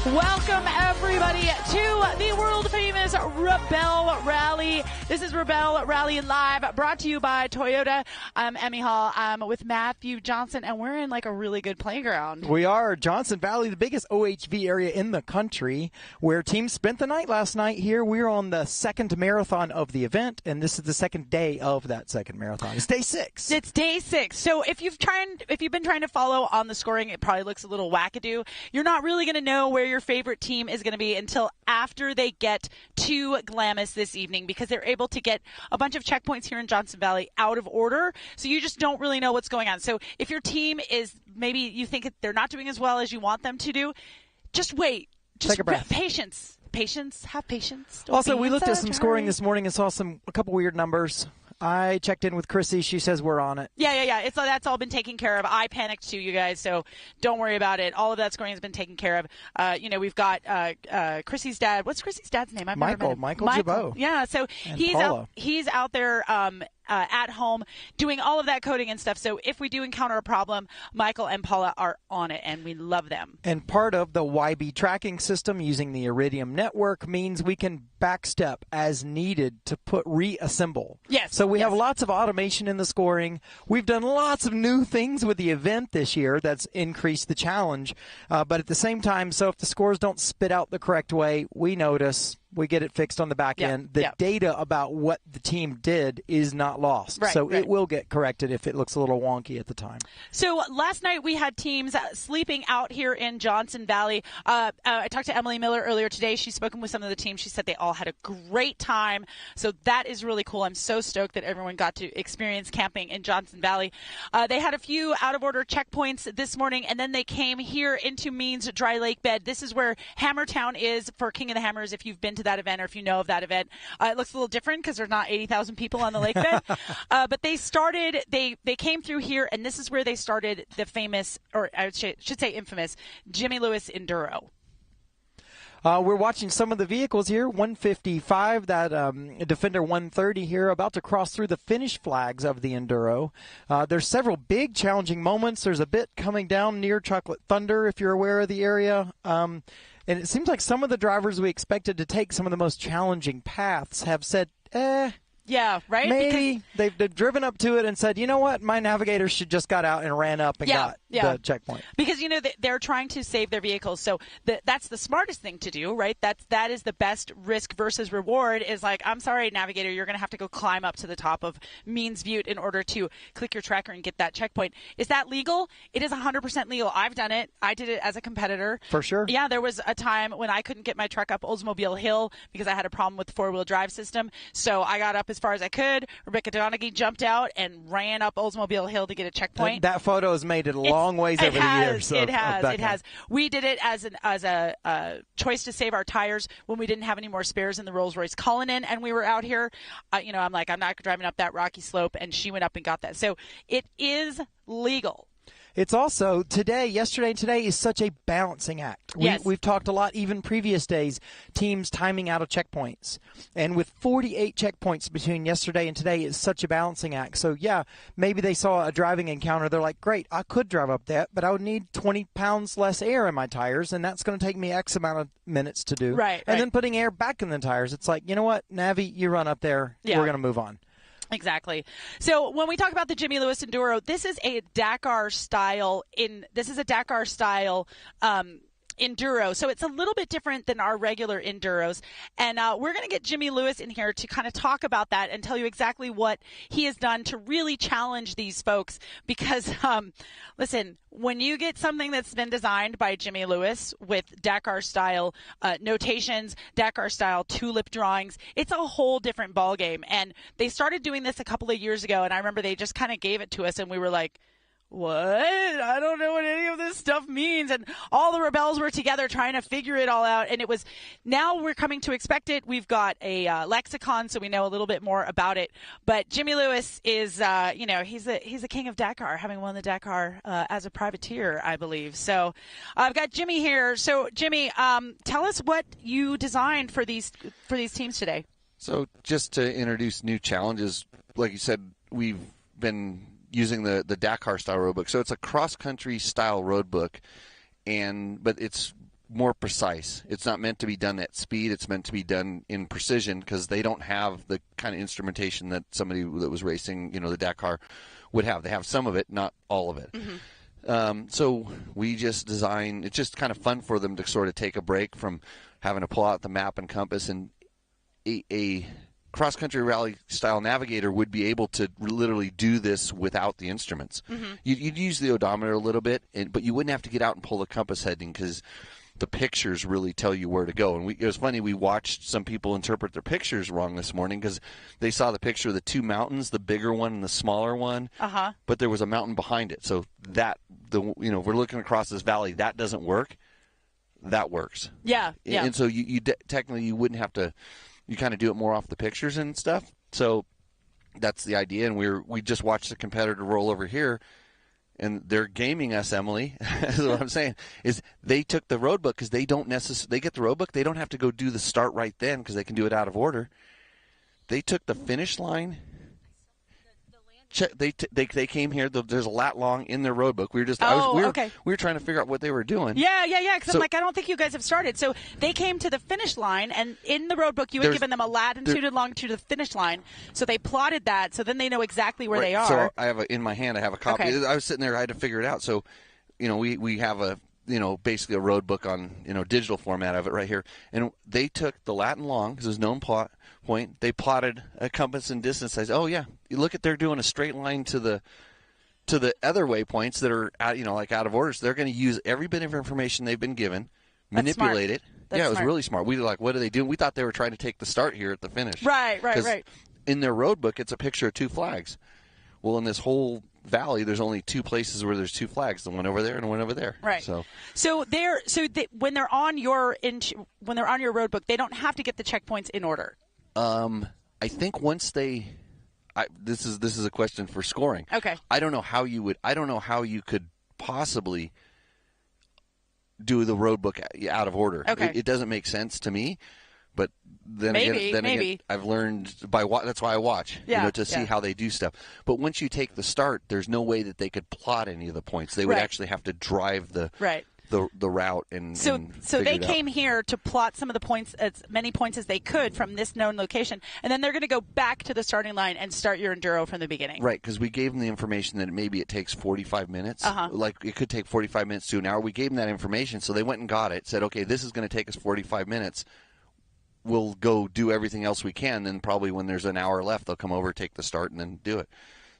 Welcome, everybody, to the world-famous Rebelle Rally. This is Rebelle Rally Live, brought to you by Toyota. I'm Emmy Hall. I'm with Matthew Johnson, and we're in, like, a really good playground. We are. Johnson Valley, the biggest OHV area in the country, where teams spent the night last night here. We're on the second marathon of the event, and this is the second day of that second marathon. It's day 6. It's day 6. So if you've been trying to follow on the scoring, it probably looks a little wackadoo. You're not really going to know where your favorite team is going to be until after they get to Glamis this evening, because they're able to get a bunch of checkpoints here in Johnson Valley out of order. So you just don't really know what's going on. So if your team is, maybe you think they're not doing as well as you want them to do, just wait. Just take a breath. Patience. Have patience. Also, we looked at some scoring this morning and saw a couple weird numbers. I checked in with Chrissy. She says we're on it. Yeah. That's all been taken care of. I panicked too, you guys, so don't worry about it. All of that scoring has been taken care of. We've got Chrissy's dad. What's Chrissy's dad's name? Michael Jabot. Yeah, so he's out there at home doing all of that coding and stuff. So if we do encounter a problem, Michael and Paula are on it, and we love them. And part of the YB tracking system using the Iridium network means we can backstep as needed to reassemble. Yes. So we have lots of automation in the scoring. We've done lots of new things with the event this year that's increased the challenge. But at the same time, so if the scores don't spit out the correct way, we notice. We get it fixed on the back end. The data about what the team did is not lost. Right, it will get corrected if it looks a little wonky at the time. So last night we had teams sleeping out here in Johnson Valley. I talked to Emily Miller earlier today. She's spoken with some of the teams. She said they all had a great time. So that is really cool. I'm so stoked that everyone got to experience camping in Johnson Valley. They had a few out-of-order checkpoints this morning, and then they came here into Means Dry Lake Bed. This is where Hammertown is for King of the Hammers, if you've been to that event or if you know of that event. It looks a little different because there's not 80,000 people on the lake bed. But they came through here, and this is where they started the famous, or I should say infamous, Jimmy Lewis Enduro. We're watching some of the vehicles here. 155, that Defender 130 here, about to cross through the finish flags of the Enduro. There's several big challenging moments. There's a bit coming down near Chocolate Thunder, if you're aware of the area. And it seems like some of the drivers we expected to take some of the most challenging paths have said, yeah, right? Maybe they've driven up to it and said, you know what, my navigator should just got out and ran up and got the checkpoint. Because, they're trying to save their vehicles. So that's the smartest thing to do, right? That is the best risk versus reward is like, I'm sorry, navigator, you're going to have to go climb up to the top of Means Butte in order to click your tracker and get that checkpoint. Is that legal? It is 100% legal. I've done it. I did it as a competitor. For sure. Yeah, there was a time when I couldn't get my truck up Oldsmobile Hill because I had a problem with the four-wheel drive system. So I got up as far as I could. Rebecca Donaghy jumped out and ran up Oldsmobile Hill to get a checkpoint. That photo has made it a long ways over the years. It has. We did it as a choice to save our tires when we didn't have any more spares in the Rolls-Royce Cullinan, and we were out here. I'm like, I'm not driving up that rocky slope, and she went up and got that. So it is legal. It's also yesterday and today is such a balancing act. We've talked a lot, even previous days, teams timing out of checkpoints. And with 48 checkpoints between yesterday and today, it's such a balancing act. So, maybe they saw a driving encounter. They're like, great, I could drive up that, but I would need 20 pounds less air in my tires, and that's going to take me X amount of minutes to do. Right. And then putting air back in the tires. It's like, you know what, Navi, you run up there. Yeah. We're going to move on. Exactly. So when we talk about the Jimmy Lewis Enduro, this is a Dakar style enduro. So it's a little bit different than our regular enduros. And we're going to get Jimmy Lewis in here to kind of talk about that and tell you exactly what he has done to really challenge these folks. Because, listen, when you get something that's been designed by Jimmy Lewis with Dakar-style notations, Dakar-style tulip drawings, it's a whole different ballgame. And they started doing this a couple of years ago, and I remember they just kind of gave it to us, and we were like, what? I don't know what any of this stuff means. And all the Rebels were together trying to figure it all out. And now we're coming to expect it. We've got a lexicon, so we know a little bit more about it. But Jimmy Lewis is, he's a king of Dakar, having won the Dakar as a privateer, I believe. So I've got Jimmy here. So Jimmy, tell us what you designed for these teams today. So just to introduce new challenges, like you said, we've been using the Dakar style road book. So it's a cross country style road book, but it's more precise. It's not meant to be done at speed. It's meant to be done in precision because they don't have the kind of instrumentation that somebody that was racing, the Dakar would have. They have some of it, not all of it. So we just design. It's just kind of fun for them to sort of take a break from having to pull out the map and compass, and a cross-country rally style navigator would be able to literally do this without the instruments. You'd use the odometer a little bit, but you wouldn't have to get out and pull the compass heading because the pictures really tell you where to go. And it was funny, we watched some people interpret their pictures wrong this morning because they saw the picture of the two mountains, the bigger one and the smaller one, but there was a mountain behind it. So that, if we're looking across this valley, that doesn't work. That works. Yeah. And so you technically you wouldn't have to, you kind of do it more off the pictures and stuff. So that's the idea. And we just watched the competitor roll over here, and they're gaming us, Emily. That's what I'm saying. Is they took the road book because they don't necessarily, they get the road book. They don't have to go do the start right then because they can do it out of order. They took the finish line. They came here. There's a lat long in their road book. We were just we were trying to figure out what they were doing. Yeah. Because I'm like, I don't think you guys have started. So they came to the finish line, and in the road book, you had given them a latitude and longitude of the finish line. So they plotted that. So then they know exactly where they are. So I have in my hand. I have a copy. Okay. I was sitting there. I had to figure it out. So, we have a basically a road book on digital format of it right here. And they took the lat and long because there's known plot point. They plotted a compass and distance. I said, oh yeah, you look at they're doing a straight line to the other waypoints that are out of order. So they're going to use every bit of information they've been given, manipulate it. It was really smart. We were like, what are they doing? We thought they were trying to take the start here at the finish. Right. In their road book, it's a picture of two flags. Well, in this whole valley, there's only two places where there's two flags, the one over there and the one over there. Right. When they're on your road book, they don't have to get the checkpoints in order. I think once this is a question for scoring. Okay. I don't know how you could possibly do the road book out of order. Okay. It doesn't make sense to me. But then maybe. again, I've learned that's why I watch, to see how they do stuff. But once you take the start, there's no way that they could plot any of the points. They would actually have to drive the route and so they came here to plot some of the points, as many points as they could from this known location, and then they're going to go back to the starting line and start your enduro from the beginning. Right, because we gave them the information that maybe it takes 45 minutes. Like it could take 45 minutes to an hour. We gave them that information, so they went and got it. Said, okay, this is going to take us 45 minutes. We'll go do everything else we can. Then probably when there's an hour left, they'll come over, take the start, and then do it.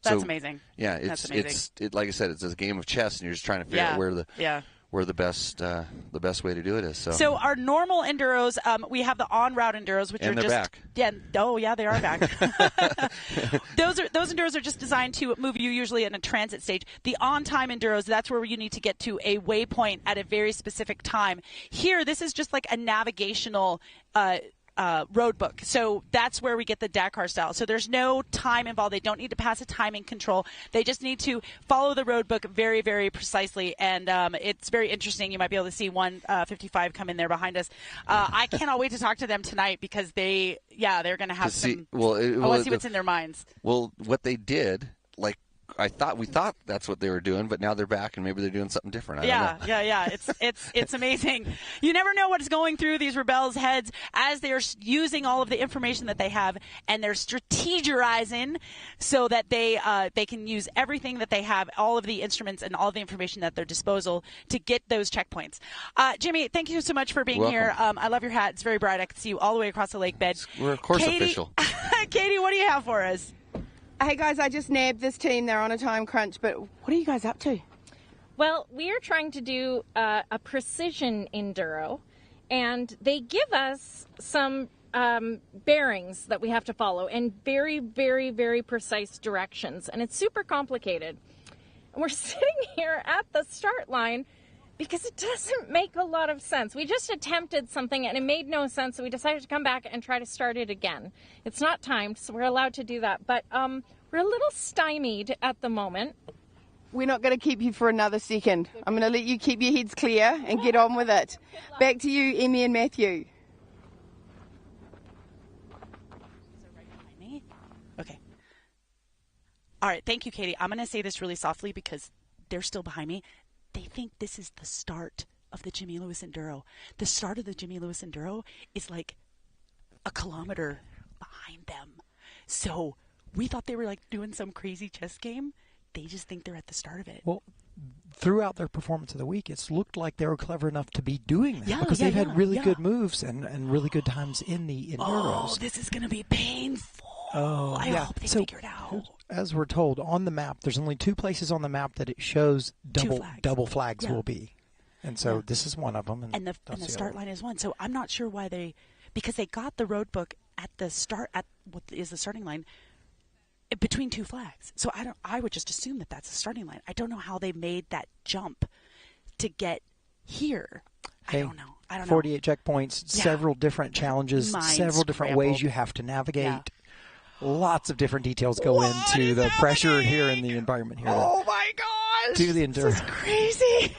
That's amazing. Yeah, it's like I said, it's a game of chess, and you're just trying to figure out where the best way to do it is. So our normal enduros, we have the on-route enduros, which and are they're just back. Yeah, they are back. Those enduros are just designed to move you usually in a transit stage. The on-time enduros, that's where you need to get to a waypoint at a very specific time. Here, this is just like a navigational road book. So that's where we get the Dakar style. So there's no time involved. They don't need to pass a timing control. They just need to follow the road book very, very precisely. And it's very interesting. You might be able to see 155 come in there behind us. I cannot wait to talk to them tonight because they're going to have some. I want to see what's in their minds. Well, what they did, we thought that's what they were doing, but now they're back and maybe they're doing something different. I don't know. It's amazing. You never know what is going through these Rebelles' heads as they're using all of the information that they have, and they're strategizing so that they can use everything that they have, all of the instruments and all of the information at their disposal to get those checkpoints. Jimmy, thank you so much for being here. I love your hat. It's very bright. I can see you all the way across the lake bed. We're of course official. Katie, what do you have for us? Hey guys, I just nabbed this team. They're on a time crunch, but what are you guys up to? Well, we are trying to do a precision enduro, and they give us some bearings that we have to follow and very, very, very precise directions, and it's super complicated. And we're sitting here at the start line because it doesn't make a lot of sense. We just attempted something and it made no sense, so we decided to come back and try to start it again. It's not timed, so we're allowed to do that, but we're a little stymied at the moment. We're not going to keep you for another second. I'm going to let you keep your heads clear and get on with it. Back to you, Emmy and Matthew. Okay. All right, thank you, Katie. I'm going to say this really softly because they're still behind me. They think this is the start of the Jimmy Lewis Enduro. The start of the Jimmy Lewis Enduro is like a kilometer behind them. So we thought they were like doing some crazy chess game. They just think they're at the start of it. Well, throughout their performance of the week, it's looked like they were clever enough to be doing that because they've had really good moves and really good times in the Enduros. Oh, this is going to be painful. Oh, I hope they figure it out. As we're told on the map, there's only 2 places on the map that it shows double flags will be. And so this is one of them. And the start line is one. So I'm not sure why because they got the road book at the start, at what is the starting line, between 2 flags. So I would just assume that that's the starting line. I don't know how they made that jump to get here. I don't know. 48 checkpoints, several different challenges, several different ways you have to navigate. Yeah. Lots of different details go into the pressure here in the environment here. Oh my gosh! To the Enduro. This is crazy.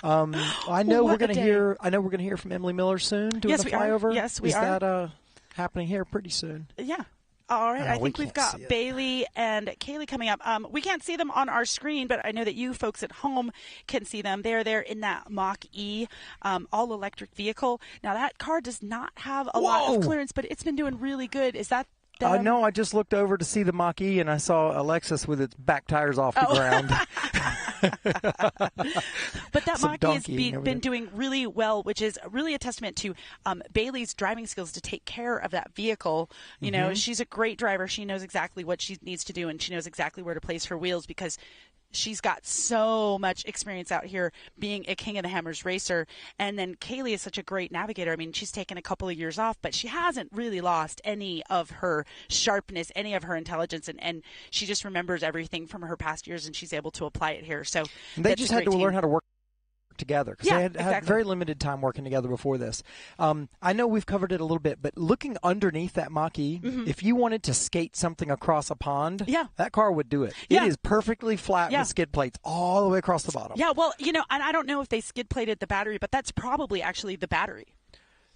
I know we're going to hear. I know we're going to hear from Emily Miller soon doing the flyover. Yes, we are. Is that happening here pretty soon? Yeah. All right. I think we've got Bailey and Kaylee coming up. We can't see them on our screen, but I know that you folks at home can see them. They're there in that Mach-E all-electric vehicle. Now, that car does not have a lot of clearance, but it's been doing really good. Is that them? No, I just looked over to see the Mach-E, and I saw Alexis with its back tires off the ground. But that Mach-E has been doing really well, which is really a testament to Bailey's driving skills to take care of that vehicle. You know, she's a great driver. She knows exactly what she needs to do, and she knows exactly where to place her wheels because she's got so much experience out here being a King of the Hammers racer. And then Kaylee is such a great navigator. I mean, she's taken a couple of years off, but she hasn't really lost any of her sharpness, any of her intelligence. And she just remembers everything from her past years, and she's able to apply it here. So they just had to learn how to work together because they had very limited time working together before this. I know we've covered it a little bit, but looking underneath that Mach-E, if you wanted to skate something across a pond, that car would do it. It is perfectly flat with skid plates all the way across the bottom. Yeah, well, you know, and I don't know if they skid plated the battery, but that's probably actually the battery.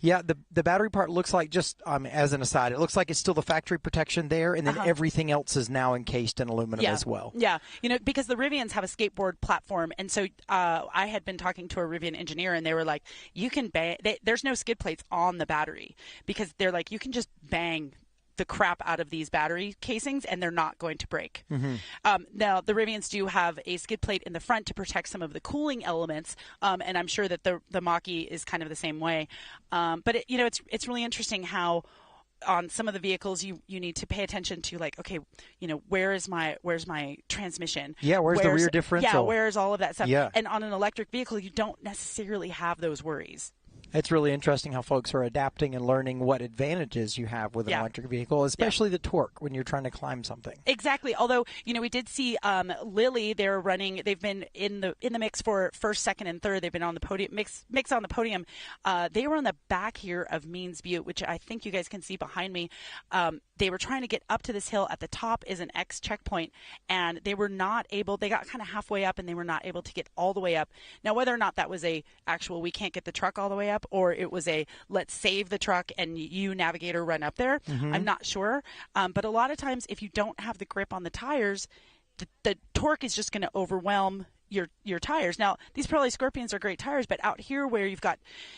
Yeah, the battery part looks like, just as an aside, it looks like it's still the factory protection there, and then everything else is now encased in aluminum as well. Yeah, you know, because the Rivians have a skateboard platform, and so I had been talking to a Rivian engineer, and they were like, you can bang, there's no skid plates on the battery, because they're like, you can just bang the crap out of these battery casings and they're not going to break. Now, the Rivians do have a skid plate in the front to protect some of the cooling elements, and I'm sure that the Mach-E is kind of the same way. But it's really interesting how on some of the vehicles you need to pay attention to, like, okay, you know, where's my transmission? Yeah, where's the rear differential? Yeah, where's all of that stuff? Yeah. And on an electric vehicle, you don't necessarily have those worries. It's really interesting how folks are adapting and learning what advantages you have with an electric vehicle, especially the torque when you're trying to climb something. Exactly. Although, you know, we did see Lily. They've been in the mix for first, second, and third. They've been on the podium, mix on the podium. They were on the back here of Means Butte, which I think you guys can see behind me. They were trying to get up to this hill. At the top is an X checkpoint, and they were not able. They got kind of halfway up, and they were not able to get all the way up. Now, whether or not that was a actual we can't get the truck all the way up, or it was a let's save the truck and you navigator run up there, I'm not sure. But a lot of times, if you don't have the grip on the tires, the torque is just going to overwhelm your tires. Now, these Pirelli Scorpions are great tires, but out here where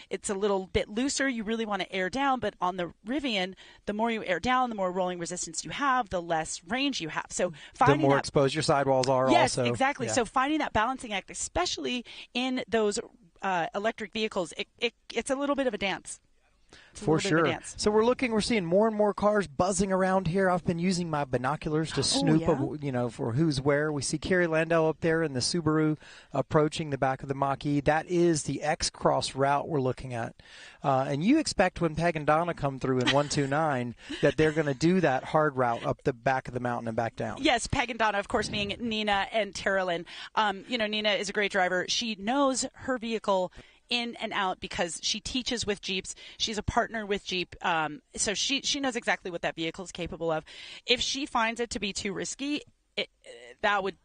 it's a little bit looser, you really want to air down. But on the Rivian, the more you air down, the more rolling resistance you have, the less range you have. So the more exposed your sidewalls are. Yes, also. Exactly. Yeah. So finding that balancing act, especially in those electric vehicles, it's a little bit of a dance. For sure. So we're seeing more and more cars buzzing around here. I've been using my binoculars to snoop, for who's where. We see Carrie Landau up there in the Subaru approaching the back of the Mach-E. That is the X-Cross route we're looking at. And you expect when Peg and Donna come through in 129 that they're going to do that hard route up the back of the mountain and back down. Yes, Peg and Donna, of course, being Nina and Terralyn. Nina is a great driver. She knows her vehicle in and out because she teaches with Jeeps. She's a partner with Jeep. So she knows exactly what that vehicle is capable of. If she finds it to be too risky, that would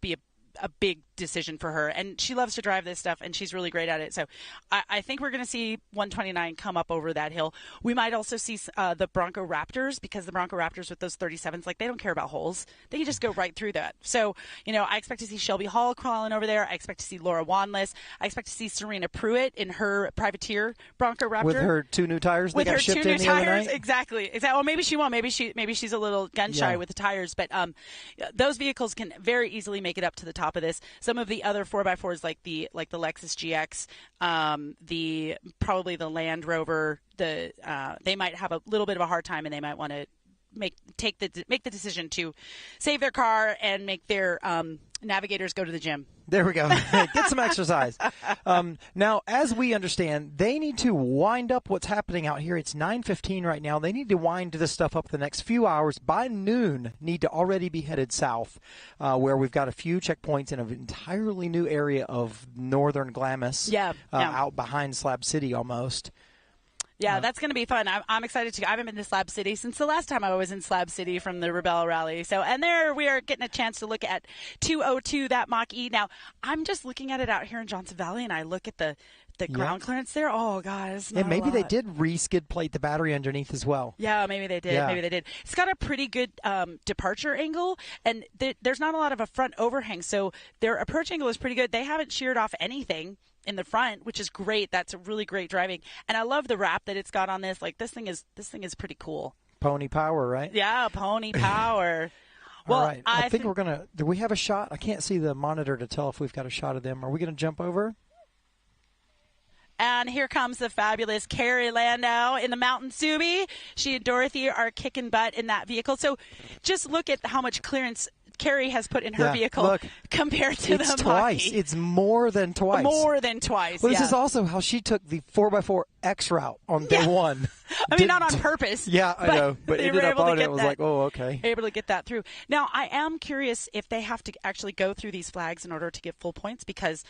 be a big decision for her. And she loves to drive this stuff, and she's really great at it. So I think we're going to see 129 come up over that hill. We might also see the Bronco Raptors, because the Bronco Raptors with those 37s, like, they don't care about holes. They can just go right through that. So, I expect to see Shelby Hall crawling over there. I expect to see Laura Wanless. I expect to see Serena Pruitt in her privateer Bronco Raptor. With her 2 new tires that got shipped in the other night? Exactly. Well, maybe she won't. Maybe she's a little gun shy with the tires. But those vehicles can very easily make it up to the top of this. Some of the other 4x4s, like the Lexus GX, probably the Land Rover, they might have a little bit of a hard time, and they might want to make the decision to save their car and make their navigators go to the gym. There we go. Get some exercise. Now, as we understand, they need to wind up what's happening out here. It's 9:15 right now. They need to wind this stuff up the next few hours. By noon, need to already be headed south, where we've got a few checkpoints in an entirely new area of northern Glamis, out behind Slab City almost. Yeah, that's going to be fun. I'm excited to. I haven't been to Slab City since the last time I was in Slab City from the Rebelle Rally. So, and there we are getting a chance to look at 202, that Mach-E. Now, I'm just looking at it out here in Johnson Valley, and I look at the ground clearance there. Oh, God, it's not maybe a lot. they did re-skid plate the battery underneath as well. Yeah, maybe they did. Yeah. Maybe they did. It's got a pretty good departure angle, and there's not a lot of a front overhang, so their approach angle is pretty good. They haven't sheared off anything in the front, which is great. That's really great driving, and I love the wrap that it's got on this. Like, this thing is pretty cool. Pony power, right? Yeah, pony power. Well, all right. I think we're gonna. Do we have a shot? I can't see the monitor to tell if we've got a shot of them. Are we gonna jump over? And here comes the fabulous Carrie Landau in the Mountain Subi. She and Dorothy are kicking butt in that vehicle. So just look at how much clearance Carrie has put in her vehicle compared to the twice. Mach-E. It's more than twice. More than twice. Well, this is also how she took the 4x4 X route on day one. I mean, not on purpose. Yeah, I know. But ended up on it. It was like, oh, okay. Able to get that through. Now, I am curious if they have to actually go through these flags in order to get full points, because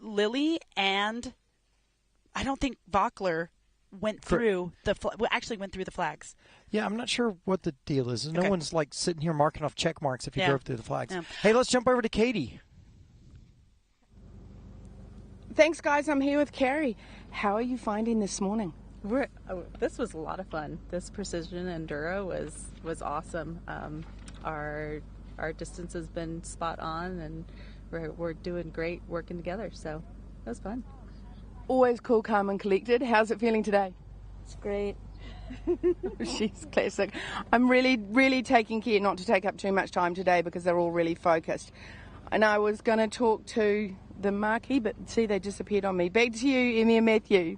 Lily and I don't think Vockler went through the flags. Yeah, I'm not sure what the deal is. No one's like sitting here marking off check marks if you drove through the flags. Yeah. Hey, let's jump over to Katie. Thanks, guys. I'm here with Carrie. How are you finding this morning? This was a lot of fun. This precision enduro was awesome. Our distance has been spot on, and we're doing great working together. So it was fun. Always cool, calm, and collected. How's it feeling today? It's great. She's classic. I'm really, really taking care not to take up too much time today because they're all really focused. And I was going to talk to the Mach-E, but see, they disappeared on me. Back to you, Emmy and Matthew.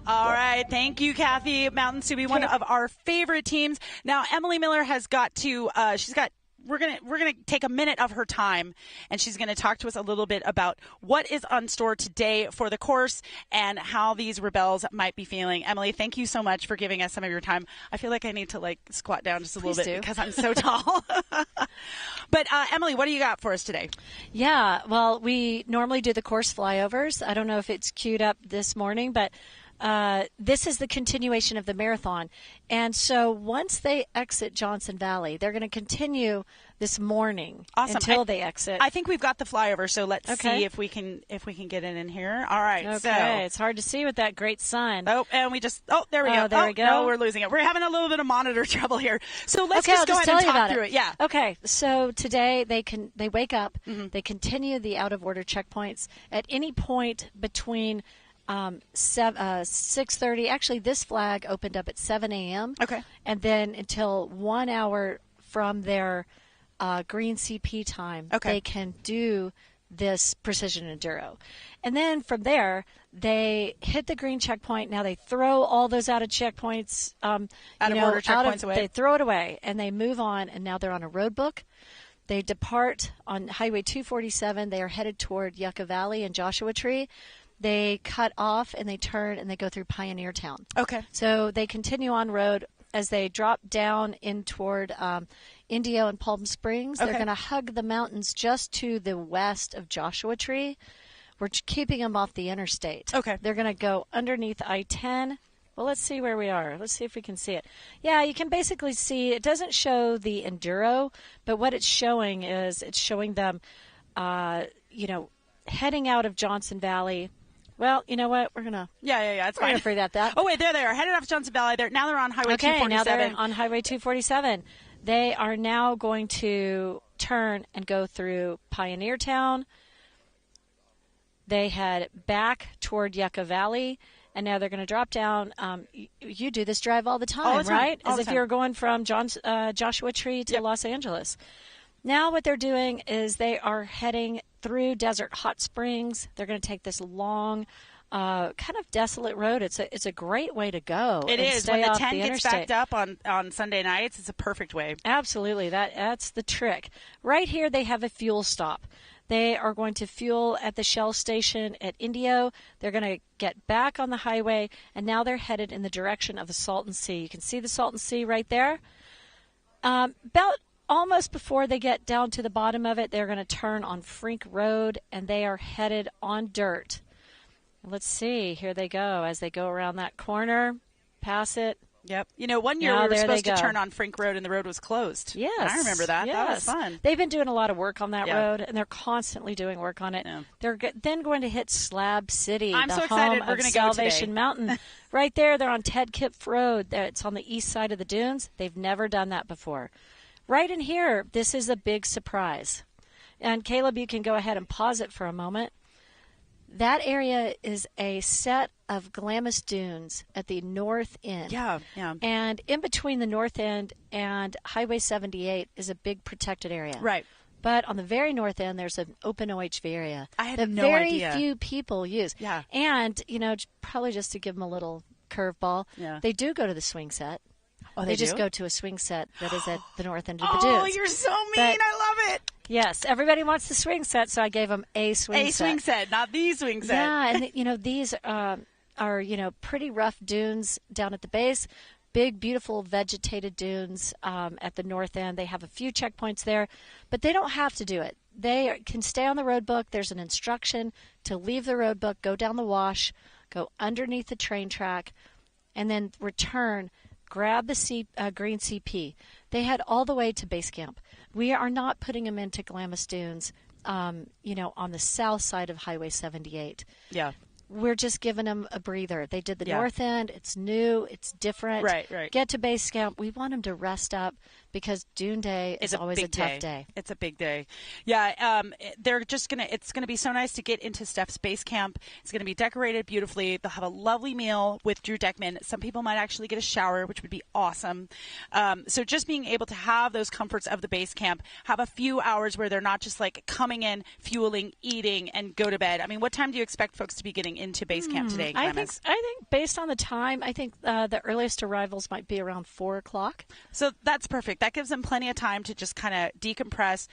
All right. Thank you, Kathy. Mountain Subi, one of our favorite teams. Now, Emily Miller has got to, we're gonna take a minute of her time, and she's gonna talk to us a little bit about what is on store today for the course and how these Rebelles might be feeling. Emily, thank you so much for giving us some of your time. I feel like I need to squat down just a little bit because I'm so tall. But Emily, what do you got for us today? Yeah, well, we normally do the course flyovers. I don't know if it's queued up this morning, but this is the continuation of the marathon. And so once they exit Johnson Valley, they're going to continue this morning until they exit. I think we've got the flyover, so let's see if we can get it in here. All right. Okay. So it's hard to see with that great sun. Oh, and we just there we go. There we go. No, we're losing it. We're having a little bit of monitor trouble here. So let's just go ahead and talk through it. Yeah. Okay. So today they wake up, they continue the out of order checkpoints at any point between 6:30. Actually, this flag opened up at 7 a.m. Okay. And then until 1 hour from their green CP time, they can do this precision enduro. And then from there, they hit the green checkpoint. Now they throw all those out of checkpoints, out of order checkpoints away. They throw it away, and they move on, and now they're on a road book. They depart on Highway 247. They are headed toward Yucca Valley and Joshua Tree. They cut off and they turn and they go through Pioneer Town. Okay. So they continue on road as they drop down in toward Indio and Palm Springs. They're going to hug the mountains just to the west of Joshua Tree. We're keeping them off the interstate. Okay. They're going to go underneath I-10 Well, let's see where we are. Let's see if we can see it. Yeah, you can basically see, it doesn't show the Enduro, but what it's showing is it's showing them, heading out of Johnson Valley. Well, you know what? We're going to it's fine. forget that. Oh, wait, there they are. Headed off Johnson Valley. Now they're on Highway 247. Now they're on Highway 247. They are now going to turn and go through Pioneer Town. They head back toward Yucca Valley, and now they're going to drop down. You do this drive all the time, right? As if you're going from Joshua Tree to Los Angeles. Now what they're doing is they are heading through Desert Hot Springs. They're going to take this long, kind of desolate road. It's a great way to go. It is. When the 10 gets interstate. backed up on Sunday nights, it's a perfect way. Absolutely. That's the trick. Right here they have a fuel stop. They are going to fuel at the Shell station at Indio. They're going to get back on the highway, and now they're headed in the direction of the Salton Sea. You can see the Salton Sea right there. About almost before they get down to the bottom of it, they're going to turn on Frink Road, and they are headed on dirt. Let's see. Here they go as they go around that corner, pass it. Yep. One year we were supposed to turn on Frink Road and the road was closed. Yes. And I remember that. Yes. That was fun. They've been doing a lot of work on that road, and they're constantly doing work on it. Yeah. They're then going to hit Slab City, I'm the so home excited. We're of going to go Salvation today. Mountain. Right there, they're on Ted Kipf Road. It's on the east side of the dunes. They've never done that before. Right in here, this is a big surprise. And Caleb, you can go ahead and pause it for a moment. That area is a set of Glamis dunes at the north end. Yeah. And in between the north end and Highway 78 is a big protected area. Right. But on the very north end, there's an open OHV area. I had that no very idea. few people use. Yeah. And, probably just to give them a little curveball, they do go to the swing set. Oh, they just do? go to a swing set that is at the north end of the dunes. Oh, you're so mean. But- I love it. Yes, everybody wants the swing set, so I gave them a swing set. A swing set, not the swing set. Yeah, and these are pretty rough dunes down at the base. Big, beautiful vegetated dunes at the north end. They have a few checkpoints there, but they don't have to do it. They can stay on the road book. There's an instruction to leave the road book, go down the wash, go underneath the train track, and then return. Grab the green CP. They head all the way to base camp. We are not putting them into Glamis Dunes, on the south side of Highway 78. Yeah. We're just giving them a breather. They did the north end. It's new. It's different. Right. Get to base camp. We want them to rest up because Dune Day is always a tough day. It's a big day. Yeah. It's going to be so nice to get into Steph's base camp. It's going to be decorated beautifully. They'll have a lovely meal with Drew Deckman. Some people might actually get a shower, which would be awesome. So just being able to have those comforts of the base camp, have a few hours where they're not just like coming in, fueling, eating, and go to bed. I mean, what time do you expect folks to be getting into base camp today in Glamis? I think based on the time, I think the earliest arrivals might be around 4 o'clock. So that's perfect. That gives them plenty of time to just kind of decompress,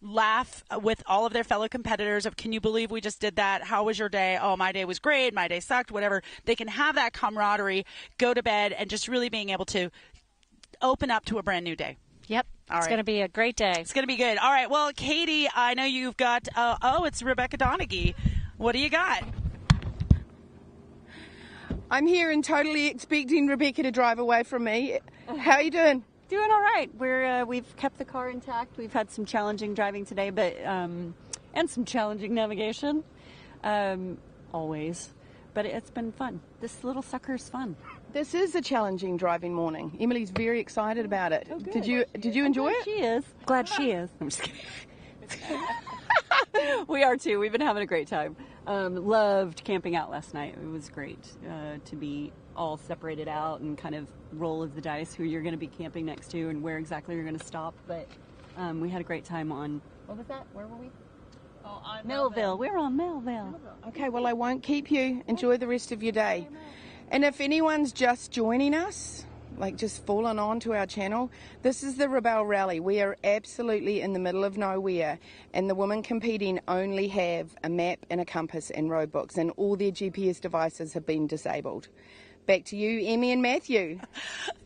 laugh with all of their fellow competitors of, can you believe we just did that? How was your day? Oh, my day was great. My day sucked, whatever. They can have that camaraderie, go to bed, and just really being able to open up to a brand new day. Yep. It's going to be a great day. It's going to be good. All right. Well, Katie, I know you've got, it's Rebecca Donaghy. What do you got? I'm here and totally expecting Rebecca to drive away from me. How are you doing? Doing all right. We've kept the car intact. We've had some challenging driving today, but and some challenging navigation, always. But it's been fun. This little sucker's fun. This is a challenging driving morning. Emily's very excited about it. Oh, good. Did you enjoy it? She is. Glad she is. I'm just kidding. We are too. We've been having a great time. Loved camping out last night. It was great to be all separated out and kind of roll of the dice who you're going to be camping next to and where exactly you're going to stop. But we had a great time on, what was that? Where were we? Oh, on Melville. We're on Melville. Okay, well, I won't keep you. Enjoy the rest of your day. And if anyone's just joining us, like just fallen on to our channel, this is the Rebelle Rally. We are absolutely in the middle of nowhere, and the women competing only have a map and a compass and road books, and all their GPS devices have been disabled. Back to you, Emmy and Matthew.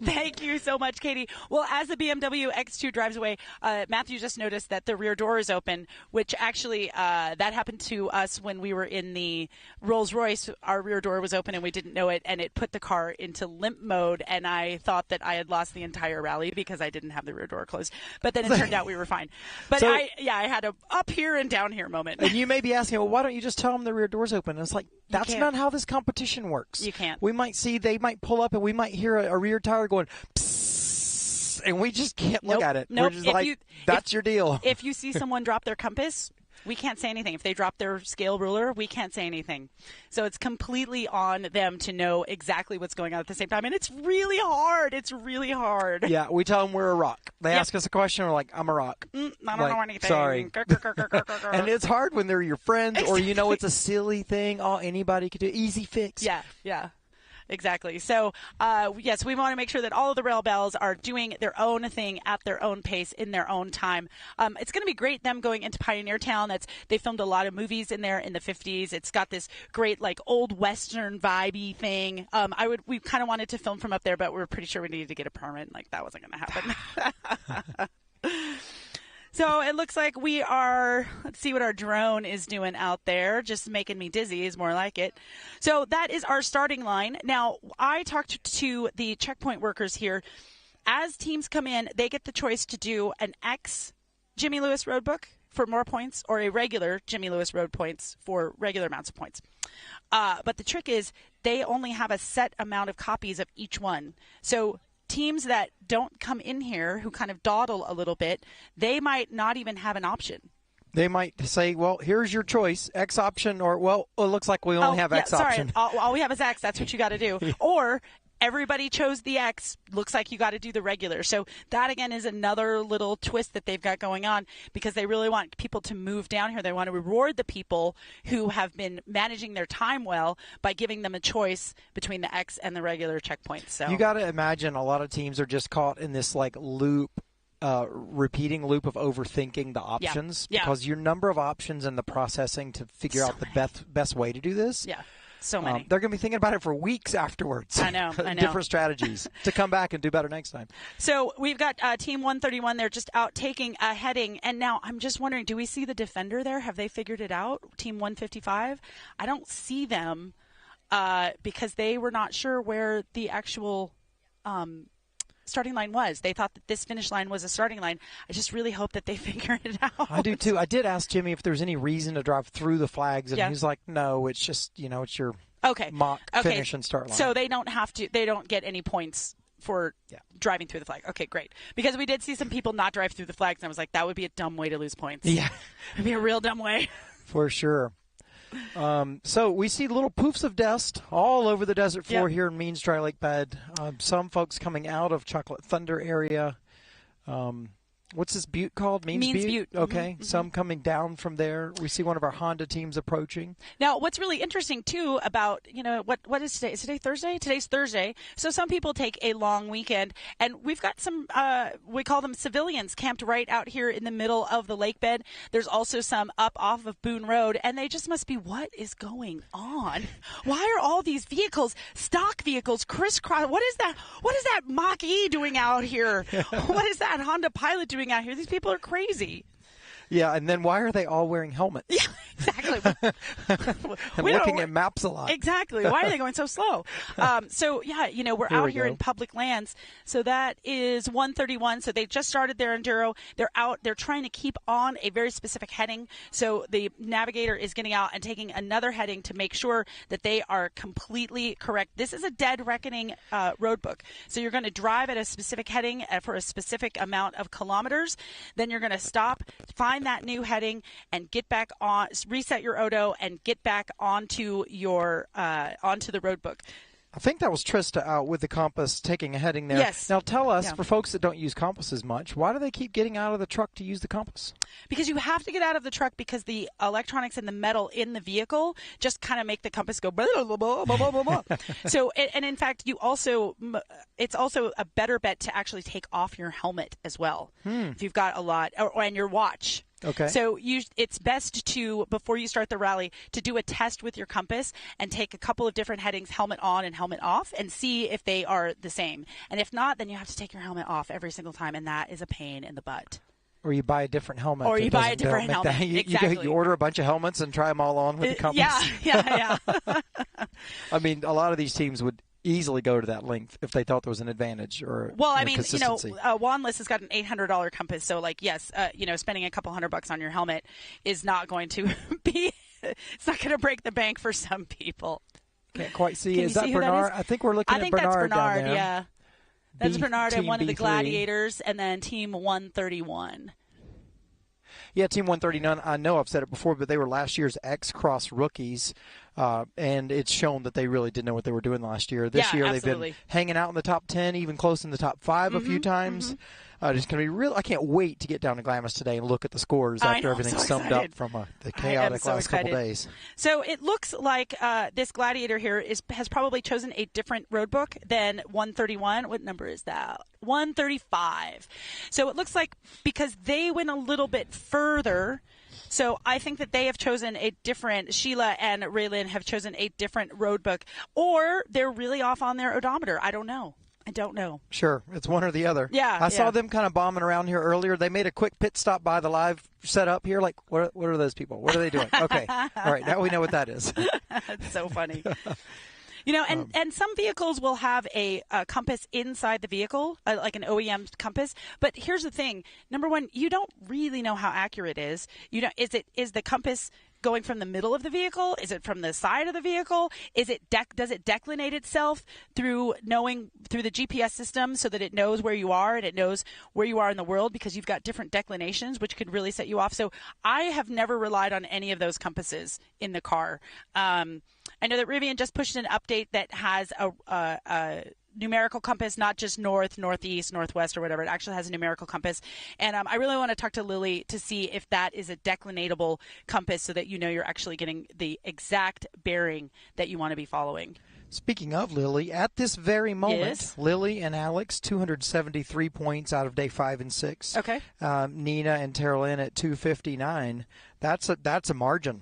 Thank you so much, Katie. Well, as the BMW X2 drives away, Matthew just noticed that the rear door is open, which actually that happened to us when we were in the Rolls-Royce. Our rear door was open and we didn't know it, and it put the car into limp mode, and I thought that I had lost the entire rally because I didn't have the rear door closed. But then it turned out we were fine. But So- I had a up here and down here moment. And you may be asking, well, why don't you just tell them the rear door's open? And it's like, that's can't. not how this competition works. You can't. We might see, they might pull up and we might hear a rear tire going, psst, and we just can't look Nope. at it. Nope. We're just If like, you- that's your deal. If you see someone drop their compass, we can't say anything. If they drop their scale ruler, we can't say anything. So it's completely on them to know exactly what's going on at the same time. And it's really hard. It's really hard. Yeah, we tell them we're a rock. They Yep. ask us a question, we're like, I'm a rock. I don't Like, know anything. sorry. And it's hard when they're your friends or you know it's a silly thing. Oh, anybody could do it. Easy fix. Yeah. Exactly. So, yes, we want to make sure that all of the Rebelles are doing their own thing at their own pace in their own time. It's going to be great, them going into Pioneer Town. They filmed a lot of movies in there in the 50s. It's got this great, like, old Western vibey thing. We kind of wanted to film from up there, but we were pretty sure we needed to get a permit. Like, that wasn't going to happen. So it looks like we are, let's see what our drone is doing out there. Just making me dizzy is more like it. So that is our starting line. Now, I talked to the checkpoint workers here. As teams come in, they get the choice to do an X Jimmy Lewis Roadbook for more points or a regular Jimmy Lewis Road points for regular amounts of points. But the trick is they only have a set amount of copies of each one. So teams that don't come in here, who kind of dawdle a little bit, they might not even have an option. They might say, well, here's your choice, X option, or, well, it looks like we only have X option. All we have is X. That's what you got to do. Or everybody chose the X. Looks like you got to do the regular. So that, again, is another little twist that they've got going on because they really want people to move down here. They want to reward the people who have been managing their time well by giving them a choice between the X and the regular checkpoints. So you got to imagine a lot of teams are just caught in this like loop, repeating loop of overthinking the options because your number of options and the processing to figure out the best way to do this. Yeah. So many. They're going to be thinking about it for weeks afterwards. I know. Different strategies to come back and do better next time. So we've got Team 131. They're just out taking a heading. And now I'm just wondering, do we see the defender there? Have they figured it out? Team 155? I don't see them because they were not sure where the actual starting line was. They thought that this finish line was a starting line. I just really hope that they figure it out. I do too. I did ask Jimmy if there's any reason to drive through the flags, and he's like, no, it's just, it's your mock finish and start line. So they don't get any points for driving through the flag. Okay, great. Because we did see some people not drive through the flags, and I was like, that would be a dumb way to lose points. Yeah. It'd be a real dumb way. For sure. So we see little poofs of dust all over the desert floor here in Means Dry Lake Bed. Some folks coming out of Chocolate Thunder area. What's this butte called? Means Butte? Okay. Mm-hmm. Some coming down from there. We see one of our Honda teams approaching. Now, what's really interesting, too, about, what is today? Is today Thursday? Today's Thursday. So some people take a long weekend, and we've got some, we call them civilians, camped right out here in the middle of the lake bed. There's also some up off of Boone Road, and they just must be, what is going on? Why are all these vehicles, stock vehicles, crisscross? What is that? What is that Mach-E doing out here? What is that Honda Pilot doing out here? These people are crazy. Yeah, and then why are they all wearing helmets? Yeah, exactly. And looking at maps a lot. Exactly. Why are they going so slow? We're out here in public lands. So that is 131. So they just started their enduro. They're out. They're trying to keep on a very specific heading. So the navigator is getting out and taking another heading to make sure that they are completely correct. This is a dead reckoning road book. So you're going to drive at a specific heading for a specific amount of kilometers. Then you're going to stop, find that new heading, and get back on, reset your Odo, and get back onto your onto the road book. I think that was Trista out with the compass taking a heading there. Yes. Now tell us, for folks that don't use compasses much, why do they keep getting out of the truck to use the compass? Because you have to get out of the truck because the electronics and the metal in the vehicle just kind of make the compass go blah, blah, blah, blah, blah, blah. So, and in fact, it's also a better bet to actually take off your helmet as well. If you've got a lot, and your watch. Okay. So it's best to, before you start the rally, to do a test with your compass and take a couple of different headings, helmet on and helmet off, and see if they are the same. And if not, then you have to take your helmet off every single time, and that is a pain in the butt. Or you buy a different helmet. Or you buy a different helmet. Exactly. You order a bunch of helmets and try them all on with the compass. Yeah. I mean, a lot of these teams would easily go to that length if they thought there was an advantage or consistency. Wanless has got an $800 compass, so yes, spending a couple $100 on your helmet is not going to be. It's not going to break the bank for some people. Can't quite see. Is that Bernard? I think we're looking at Bernard. That's Bernard. Down there. Yeah. That's Bernard and one of the B3. Gladiators, and then Team 131. Yeah, Team 139, I know I've said it before, but they were last year's X-Cross rookies, and it's shown that they really didn't know what they were doing last year. This year absolutely. They've been hanging out in the top 10, even close in the top 5 a few times. It's going to be real. I can't wait to get down to Glamis today and look at the scores after everything's summed up from the chaotic last couple days. So it looks like this Gladiator here has probably chosen a different road book than 131. What number is that? 135. So it looks like because they went a little bit further. So I think that they have chosen a different, Sheila and Raylan have chosen a different road book, or they're really off on their odometer. I don't know. Sure. It's one or the other. Yeah. I saw them kind of bombing around here earlier. They made a quick pit stop by the live setup here. Like, what are those people? What are they doing? Okay. All right. Now we know what that is. That's so funny. And some vehicles will have a compass inside the vehicle, like an OEM compass. But here's the thing. Number one, you don't really know how accurate it is. Is the compass going from the middle of the vehicle? Is it from the side of the vehicle? Does it declinate itself through the GPS system so that it knows where you are and it knows where you are in the world, because you've got different declinations, which could really set you off. So I have never relied on any of those compasses in the car. I know that Rivian just pushed an update that has a numerical compass, not just north, northeast, northwest, or whatever. It actually has a numerical compass. And I really want to talk to Lily to see if that is a declinatable compass so that you're actually getting the exact bearing that you want to be following. Speaking of Lily, at this very moment, yes. Lily and Alex, 273 points out of day 5 and 6. Okay. Nina and Terrell Lynn at 259. That's a margin.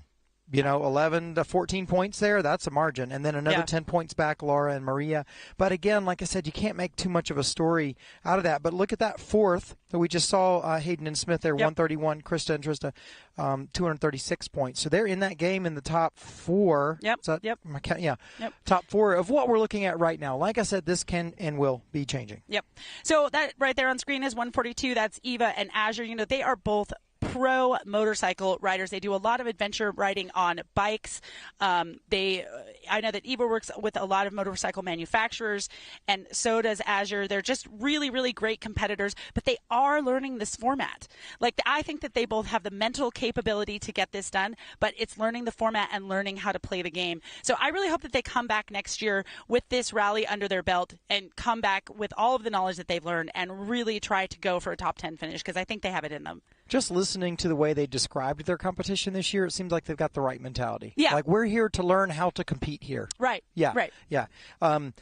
11 to 14 points there, that's a margin. And then another 10 points back, Laura and Maria. But again, like I said, you can't make too much of a story out of that. But look at that fourth that we just saw, Hayden and Smith there, 131, Krista and Trista, 236 points. So they're in that game in the top 4. Yep. Top 4 of what we're looking at right now. Like I said, this can and will be changing. Yep. So that right there on screen is 142. That's Eva and Azure. They are both pro motorcycle riders. They do a lot of adventure riding on bikes. I know that Eva works with a lot of motorcycle manufacturers, and so does Azure. They're just really, really great competitors, but they are learning this format. I think that they both have the mental capability to get this done, but it's learning the format and learning how to play the game. So I really hope that they come back next year with this rally under their belt and come back with all of the knowledge that they've learned and really try to go for a top 10 finish, because I think they have it in them. Just listening to the way they described their competition this year, it seems like they've got the right mentality. Yeah. We're here to learn how to compete here. Right. Yeah. Right. Yeah.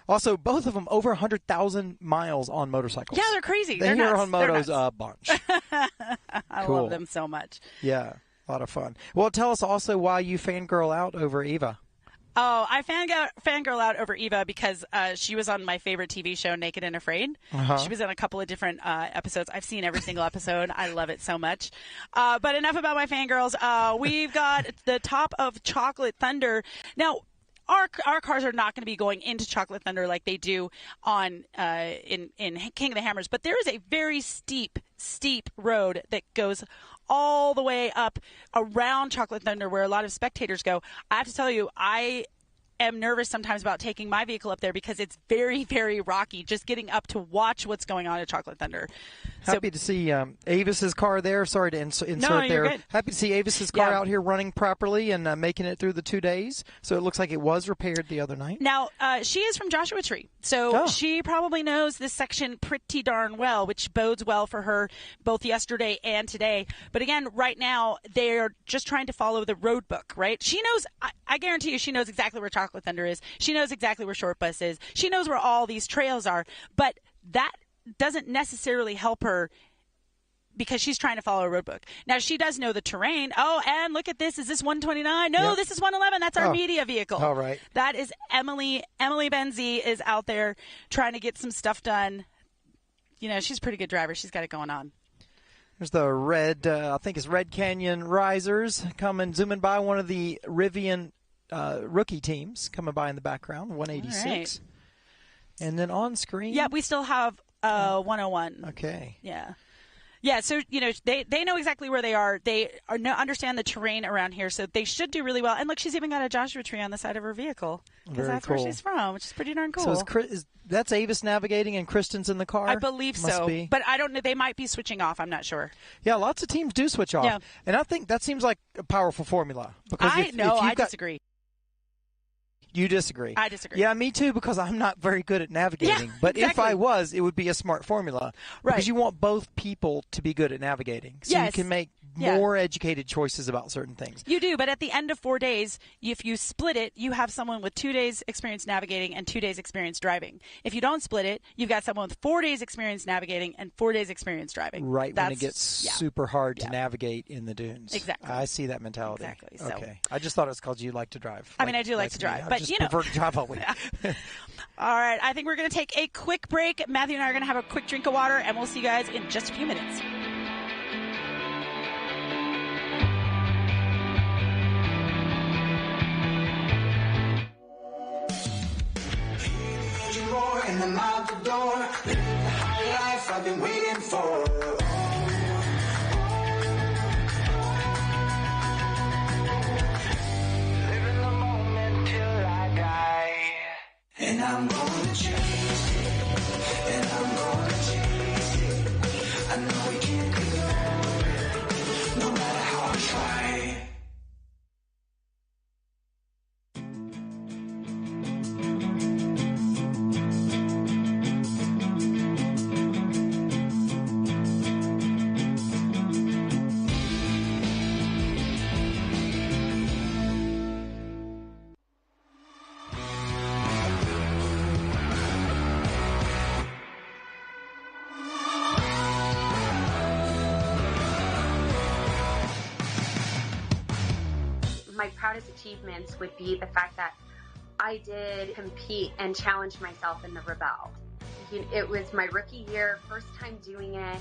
Also, both of them over 100,000 miles on motorcycles. Yeah, they're crazy. They're nuts. here on motos a bunch. I Cool. love them so much. Yeah. A lot of fun. Well, tell us also why you fangirl out over Eva. Oh, I fangirl out over Eva because she was on my favorite TV show, Naked and Afraid. Uh-huh. She was in a couple of different episodes. I've seen every single episode. I love it so much. But enough about my fangirls. We've got the top of Chocolate Thunder. Now, our cars are not going to be going into Chocolate Thunder like they do on in King of the Hammers, but there is a very steep road that goes all the way up around Chocolate Thunder where a lot of spectators go. I have to tell you, I am nervous sometimes about taking my vehicle up there because it's very, very rocky just getting up to watch what's going on at Chocolate Thunder. Happy to see Avis's car there. Sorry to insert you're there. good. Happy to see Avis's car out here running properly and making it through the 2 days. So it looks like it was repaired the other night. Now, she is from Joshua Tree, so she probably knows this section pretty darn well, which bodes well for her both yesterday and today. But again, right now, they're just trying to follow the road book, right? She knows, I guarantee you, she knows exactly where Chocolate Thunder is. She knows exactly where Short Bus is. She knows where all these trails are, but that doesn't necessarily help her because she's trying to follow a road book. Now, she does know the terrain. Oh, and look at this. Is this 129? No, This is 111. That's our media vehicle. All right. That is Emily. Emily Benzie is out there trying to get some stuff done. You know, she's a pretty good driver. She's got it going on. There's the red, I think it's Red Canyon Risers zooming by, one of the Rivian rookie teams coming by in the background, 186. Right. And then on screen. Yeah, we still have 101. Okay. Yeah. Yeah, so, you know, they know exactly where they are. They understand the terrain around here, so they should do really well. And look, she's even got a Joshua tree on the side of her vehicle. Because that's cool. where she's from, which is pretty darn cool. So that's Avis navigating and Kristen's in the car? I believe so. But I don't know. They might be switching off. I'm not sure. Yeah, lots of teams do switch off. Yeah. And I think that seems like a powerful formula. Because I disagree. You disagree? I disagree. Yeah, me too, because I'm not very good at navigating. Yeah, but exactly. if I was, it would be a smart formula. Right. Because you want both people to be good at navigating. So you can make more educated choices about certain things. You do, but at the end of 4 days, if you split it, you have someone with 2 days experience navigating and 2 days experience driving. If you don't split it, you've got someone with 4 days experience navigating and 4 days experience driving. Right, when it gets super hard to navigate in the dunes. Exactly. I see that mentality. Exactly. Okay. I just thought it was because you like to drive. I mean, I do like to drive, but you know. I prefer to drive all week. All right, I think we're going to take a quick break. Matthew and I are going to have a quick drink of water, and we'll see you guys in just a few minutes. In the matador, living the high life I've been waiting for. Living the moment till I die. And I'm gonna chase it. And I'm gonna chase it. I know we can't ignore it, no matter how I try. My proudest achievements would be the fact that I did compete and challenge myself in the Rebelle. It was my rookie year, first time doing it.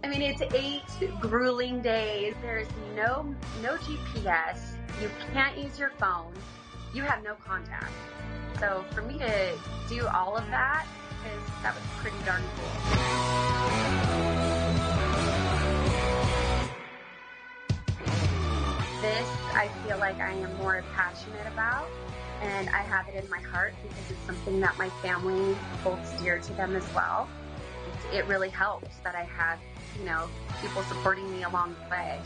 I mean, it's 8 grueling days. There's no GPS. You can't use your phone. You have no contact. So for me to do all of that was pretty darn cool. This, I feel like I am more passionate about, and I have it in my heart because it's something that my family holds dear to them as well. It really helps that I have, people supporting me along the way.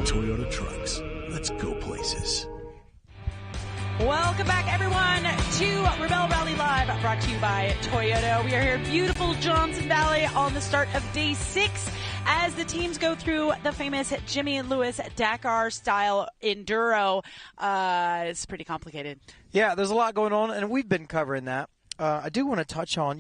Toyota trucks. Let's go places. Welcome back, everyone, to Rebelle Rally Live, brought to you by Toyota. We are here at beautiful Johnson Valley on the start of day 6 as the teams go through the famous Jimmy and Lewis Dakar-style enduro. It's pretty complicated. Yeah, there's a lot going on, and we've been covering that. I do want to touch on,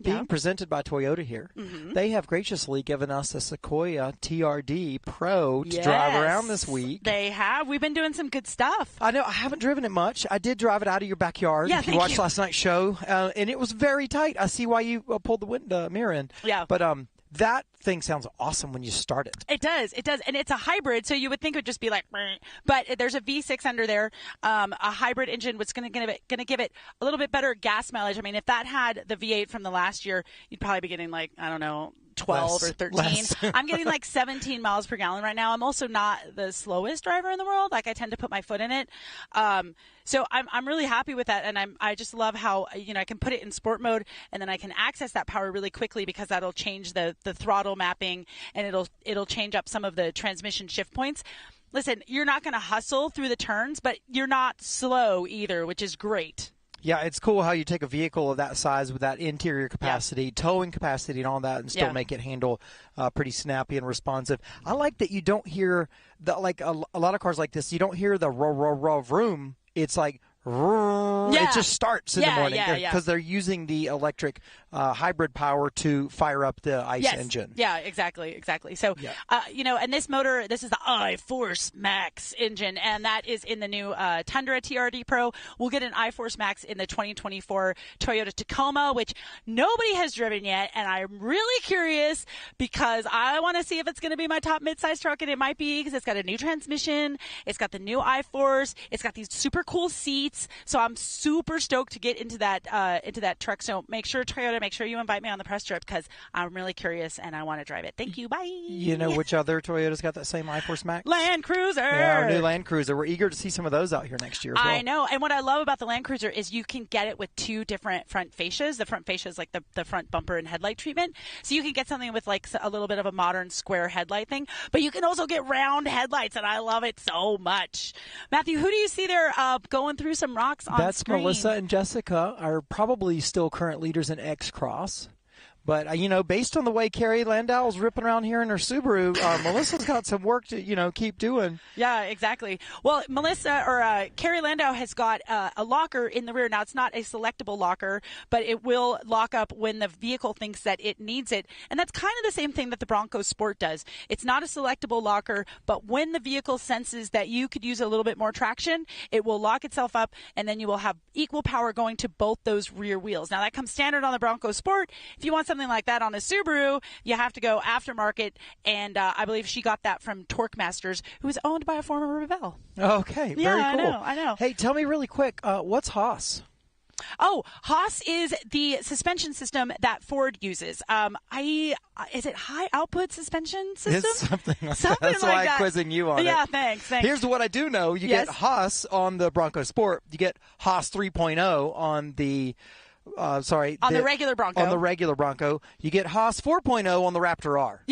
being presented by Toyota here. Mm-hmm. They have graciously given us a Sequoia TRD Pro to drive around this week. They have. We've been doing some good stuff. I know. I haven't driven it much. I did drive it out of your backyard. Yeah, if you watched last night's show, and it was very tight. I see why you pulled the mirror in. Yeah. But that thing sounds awesome when you start it. It does. And it's a hybrid, so you would think it would just be like, but there's a V6 under there. A hybrid engine was going to give it a little bit better gas mileage. I mean, if that had the V8 from the last year, you'd probably be getting 12 12 or 13. I'm getting like 17 miles per gallon right now. I'm also not the slowest driver in the world. Like I tend to put my foot in it. So I'm really happy with that. And I just love how, I can put it in sport mode and then I can access that power really quickly because that'll change the throttle mapping and it'll change up some of the transmission shift points. Listen, you're not going to hustle through the turns, but you're not slow either, which is great. Yeah, it's cool how you take a vehicle of that size with that interior capacity, towing capacity, and all that, and still make it handle pretty snappy and responsive. I like that you don't hear like a lot of cars like this. You don't hear the vroom. It's like it just starts in the morning because they're using the electric hybrid power to fire up the ICE engine. Yeah, exactly. So, and this motor, this is the iForce Max engine, and that is in the new Tundra TRD Pro. We'll get an iForce Max in the 2024 Toyota Tacoma, which nobody has driven yet, and I'm really curious because I want to see if it's going to be my top midsize truck, and it might be because it's got a new transmission, it's got the new iForce, it's got these super cool seats. So I'm super stoked to get into that truck. So make sure, Toyota, you invite me on the press trip because I'm really curious and I want to drive it. Thank you. Bye. You know which other Toyota's got that same iForce Max? Land Cruiser. Yeah, our new Land Cruiser. We're eager to see some of those out here next year as well. I know. And what I love about the Land Cruiser is you can get it with two different front fascias. The front fascia is like the front bumper and headlight treatment. So you can get something with like a little bit of a modern square headlight thing, but you can also get round headlights, and I love it so much. Matthew, who do you see there going through some rocks on That's screen? Melissa and Jessica are probably still current leaders in X-Cross. But, based on the way Carrie Landau's ripping around here in her Subaru, Melissa's got some work to, keep doing. Yeah, exactly. Well, Carrie Landau has got a locker in the rear. Now, it's not a selectable locker, but it will lock up when the vehicle thinks that it needs it. And that's kind of the same thing that the Bronco Sport does. It's not a selectable locker, but when the vehicle senses that you could use a little bit more traction, it will lock itself up, and then you will have equal power going to both those rear wheels. Now, that comes standard on the Bronco Sport. If you want something like that on a Subaru, you have to go aftermarket, and I believe she got that from Torque Masters, who is owned by a former Rebelle. Okay, very cool. I know. Hey, tell me really quick, what's Haas? Oh, Haas is the suspension system that Ford uses. Is it high output suspension system? It's something like that. That's like why that. I'm quizzing you on it. Yeah, thanks. Here's what I do know. You get Haas on the Bronco Sport. You get Haas 3.0 on the the regular Bronco. On the regular Bronco. You get Haas 4.0 on the Raptor R.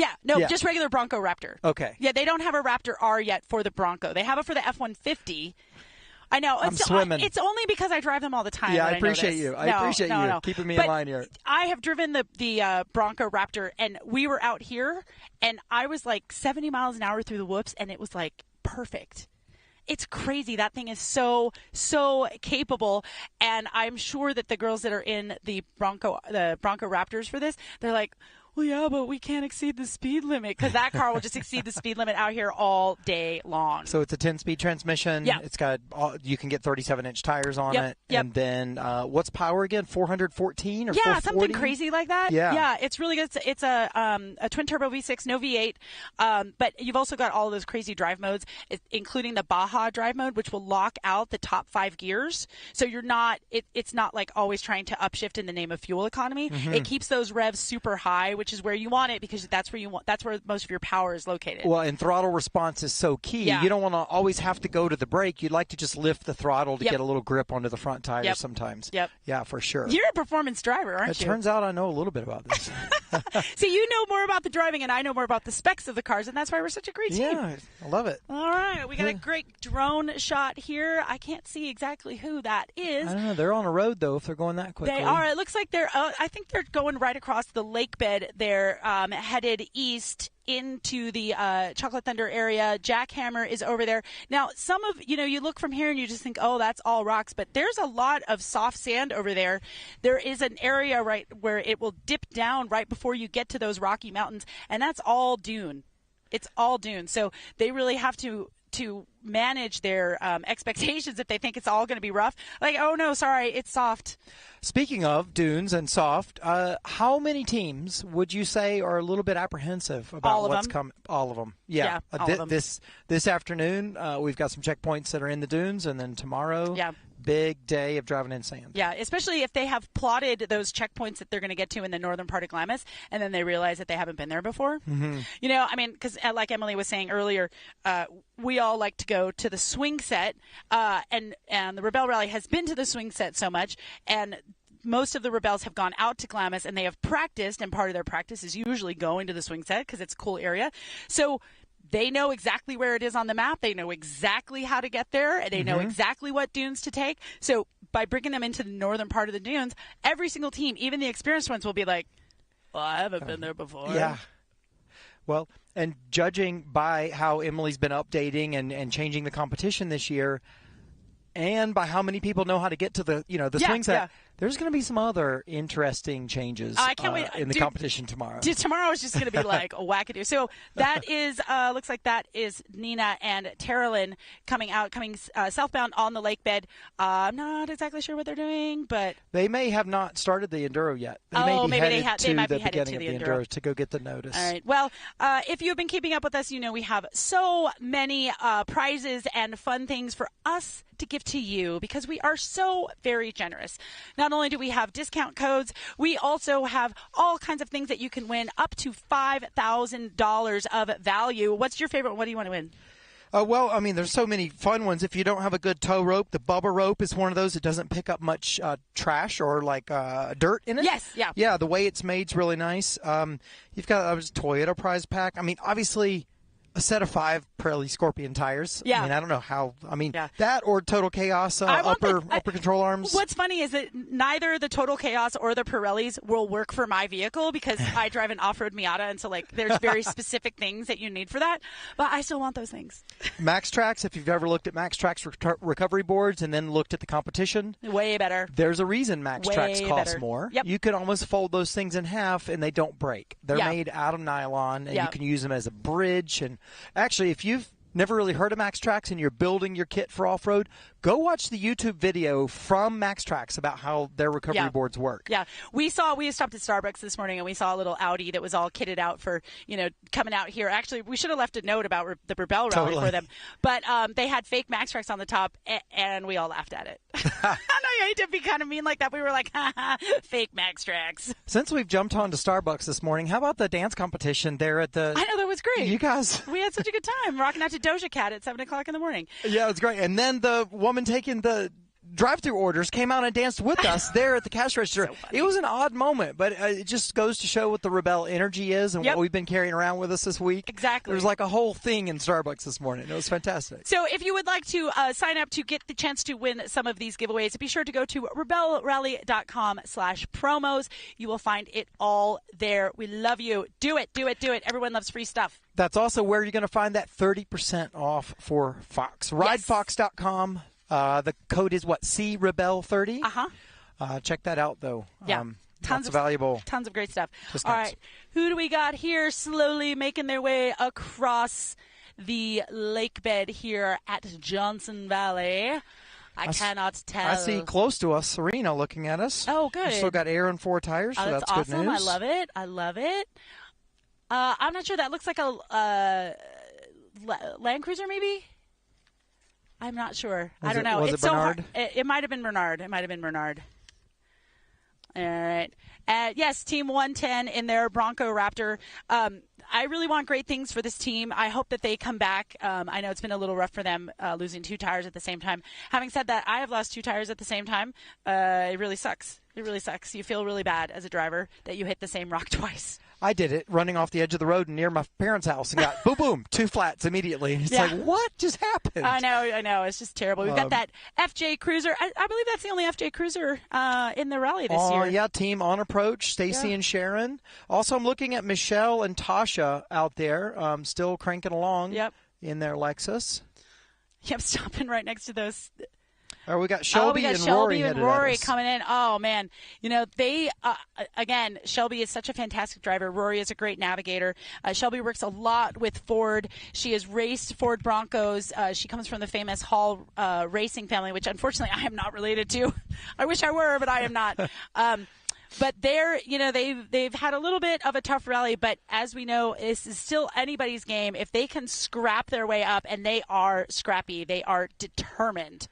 Just regular Bronco Raptor. Okay. Yeah, they don't have a Raptor R yet for the Bronco. They have it for the F-150. I know. I'm swimming. It's only because I drive them all the time. Yeah, I appreciate you. I appreciate you keeping me in line here. I have driven the Bronco Raptor, and we were out here, and I was like 70 miles an hour through the whoops, and it was like perfect. It's crazy. That thing is so capable, and I'm sure that the girls that are in the Bronco Raptors for this, they're like, well, yeah, but we can't exceed the speed limit, because that car will just exceed the speed limit out here all day long. So it's a 10-speed transmission. Yeah. It's got you can get 37-inch tires on it. Yep. And then what's power again? 414 or 440? Yeah, something crazy like that. Yeah, it's really good. It's a twin turbo V6, no V8. But you've also got all those crazy drive modes, including the Baja drive mode, which will lock out the top 5 gears. So you're not. It's not like always trying to upshift in the name of fuel economy. Mm-hmm. It keeps those revs super high, which is where you want it, because that's where most of your power is located. Well, and throttle response is so key. Yeah. You don't want to always have to go to the brake. You'd like to just lift the throttle to get a little grip onto the front tires sometimes. Yep. Yeah, for sure. You're a performance driver, aren't you? It turns out I know a little bit about this. See, you know more about the driving, and I know more about the specs of the cars, and that's why we're such a great team. Yeah, I love it. All right, we got a great drone shot here. I can't see exactly who that is. I don't know. They're on a road, though, if they're going that quickly. They are. It looks like I think they're going right across the lake bed. They're headed east into the Chocolate Thunder area. Jackhammer is over there. Now, some of, you look from here and you just think, oh, that's all rocks, but there's a lot of soft sand over there. There is an area right where it will dip down right before you get to those Rocky Mountains, and that's all dune. It's all dune. So they really have to manage their expectations if they think it's all going to be rough. Like, oh, no, sorry, it's soft. Speaking of dunes and soft, how many teams would you say are a little bit apprehensive about what's coming? All of them. Yeah. All of them. This afternoon, we've got some checkpoints that are in the dunes, and then tomorrow, big day of driving in sand. Yeah, especially if they have plotted those checkpoints that they're going to get to in the northern part of Glamis, and then they realize that they haven't been there before. Mm-hmm. You know, I mean, because like Emily was saying earlier, we all like to go to the swing set, and the Rebelle Rally has been to the swing set so much, and most of the Rebelles have gone out to Glamis, and they have practiced, and part of their practice is usually going to the swing set because it's a cool area. So they know exactly where it is on the map. They know exactly how to get there, and they know exactly what dunes to take. So by bringing them into the northern part of the dunes, every single team, even the experienced ones, will be like, well, I haven't been there before. Yeah. Well, and judging by how Emily's been updating and changing the competition this year, and by how many people know how to get to the swing set, there's going to be some other interesting changes I can't wait. in the competition tomorrow. Tomorrow is just going to be like a wackadoo. So that is, looks like that is Nina and Terrelyn coming southbound on the lake bed. I'm not exactly sure what they're doing, but they may have not started the Enduro yet. They might be headed to the Enduro to go get the notice. All right. Well, if you've been keeping up with us, you know we have so many prizes and fun things for us to give to you because we are so very generous. Not only do we have discount codes, we also have all kinds of things that you can win up to $5,000 of value. What's your favorite? What do you want to win? Well, I mean, there's so many fun ones. If you don't have a good tow rope, the Bubba rope is one of those. It doesn't pick up much trash or like dirt in it. Yes, yeah. Yeah, the way it's made is really nice. You've got a Toyota prize pack. I mean, obviously, a set of 5 Pirelli Scorpion tires. Yeah. I mean, I don't know how. I mean, that or Total Chaos upper control arms. What's funny is that neither the Total Chaos or the Pirellis will work for my vehicle because I drive an off-road Miata, and so like there's very specific things that you need for that. But I still want those things. Max Trax, if you've ever looked at Max Trax recovery boards and then looked at the competition. Way better. There's a reason Max Trax costs more. Yep. You can almost fold those things in half and they don't break. They're made out of nylon, and you can use them as a bridge. And actually, if you've never really heard of Max Trax and you're building your kit for off-road, go watch the YouTube video from Max Trax about how their recovery boards work. Yeah. We stopped at Starbucks this morning and we saw a little Audi that was all kitted out for, coming out here. Actually, we should have left a note about the Rebelle Rally for them. But they had fake Max Trax on the top and we all laughed at it. I know you hate to be kind of mean like that. We were like, fake Max Trax. Since we've jumped on to Starbucks this morning, how about the dance competition there at the... I know, that was great. You guys... We had such a good time rocking out to Doja Cat at 7 o'clock in the morning. Yeah, it was great. And then the woman taking the drive-through orders came out and danced with us there at the cash register. So it was an odd moment, but it just goes to show what the Rebelle energy is and what we've been carrying around with us this week. Exactly. There's like a whole thing in Starbucks this morning. It was fantastic. So if you would like to sign up to get the chance to win some of these giveaways, be sure to go to rebellerally.com/promos. You will find it all there. We love you. Do it. Do it. Do it. Everyone loves free stuff. That's also where you're going to find that 30% off for Fox. RideFox.com. The code is C-Rebelle30. Check that out, though. Yeah. Tons of valuable. Tons of great stuff. Discounts. All right. Who do we got here slowly making their way across the lake bed here at Johnson Valley? I cannot tell. I see close to us, Serena looking at us. Oh, good. We've still got air and 4 tires, so that's awesome. good news. I love it. I love it. I'm not sure. That looks like a Land Cruiser, maybe? I'm not sure. I don't know. Was it Bernard? It might have been Bernard. All right. Yes, Team 110 in their Bronco Raptor. I really want great things for this team. I hope that they come back. I know it's been a little rough for them losing 2 tires at the same time. Having said that, I have lost 2 tires at the same time. It really sucks. It really sucks. You feel really bad as a driver that you hit the same rock twice. I did it running off the edge of the road near my parents' house and got boom, boom, 2 flats immediately. It's like, what just happened? I know. It's just terrible. We've got that FJ Cruiser. I believe that's the only FJ Cruiser in the rally this year. Oh, yeah, team on approach, Stacy and Sharon. Also, I'm looking at Michelle and Tasha out there still cranking along in their Lexus. Yep, stopping right next to those... we got Shelby and Rory coming in. Oh, man. They, again, Shelby is such a fantastic driver. Rory is a great navigator. Shelby works a lot with Ford. She has raced Ford Broncos. She comes from the famous Hall racing family, which unfortunately I am not related to. I wish I were, but I am not. But they've had a little bit of a tough rally, but as we know, this is still anybody's game. If they can scrap their way up, and they are scrappy, they are determined.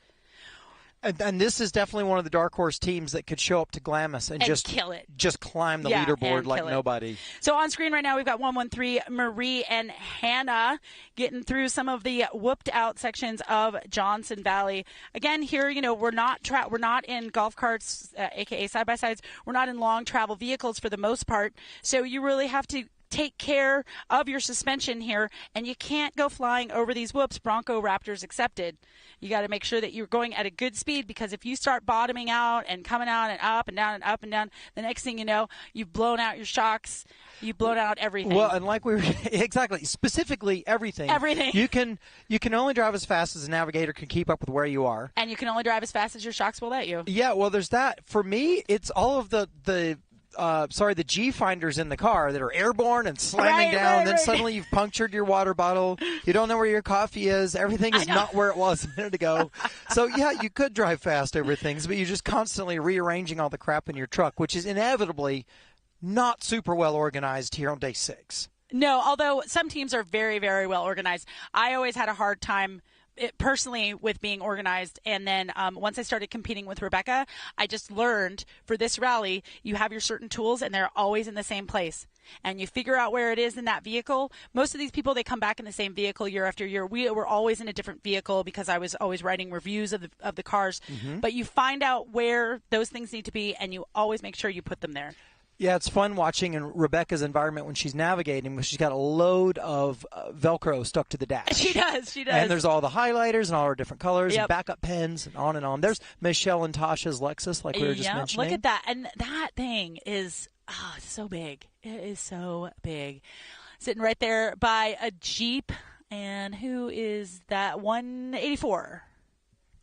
And this is definitely one of the dark horse teams that could show up to Glamis and just kill it. Just climb the leaderboard like nobody. So on screen right now, we've got 113 Marie and Hannah getting through some of the whooped out sections of Johnson Valley. Again, here, we're not in golf carts, aka side by sides. We're not in long travel vehicles for the most part. So you really have to take care of your suspension here, and you can't go flying over these whoops, Bronco Raptors accepted. You got to make sure that you're going at a good speed, because if you start bottoming out and coming out and up and down and up and down, the next thing you know, you've blown out your shocks, you've blown out everything. Well, and like we were exactly, specifically everything. Everything. You can only drive as fast as a navigator can keep up with where you are, and you can only drive as fast as your shocks will let you. Yeah, well, there's that. For me, it's all of the G finders in the car that are airborne and slamming down. And then suddenly you've punctured your water bottle. You don't know where your coffee is. Everything is not where it was a minute ago. So yeah, you could drive fast over things, but you're just constantly rearranging all the crap in your truck, which is inevitably not super well organized here on day 6. No, although some teams are very, very well organized. I always had a hard time personally with being organized, and then once I started competing with Rebecca, I just learned for this rally, you have your certain tools and they're always in the same place, and you figure out where it is in that vehicle. Most of these people, they come back in the same vehicle year after year. We were always in a different vehicle because I was always writing reviews of the cars. But you find out where those things need to be, and you always make sure you put them there. Yeah, it's fun watching in Rebecca's environment when she's navigating, because she's got a load of Velcro stuck to the dash. She does. And there's all the highlighters and all her different colors and backup pens and on and on. There's Michelle and Tasha's Lexus, like we were just mentioning. Look at that. And that thing is so big. It is so big. Sitting right there by a Jeep. And who is that? 184.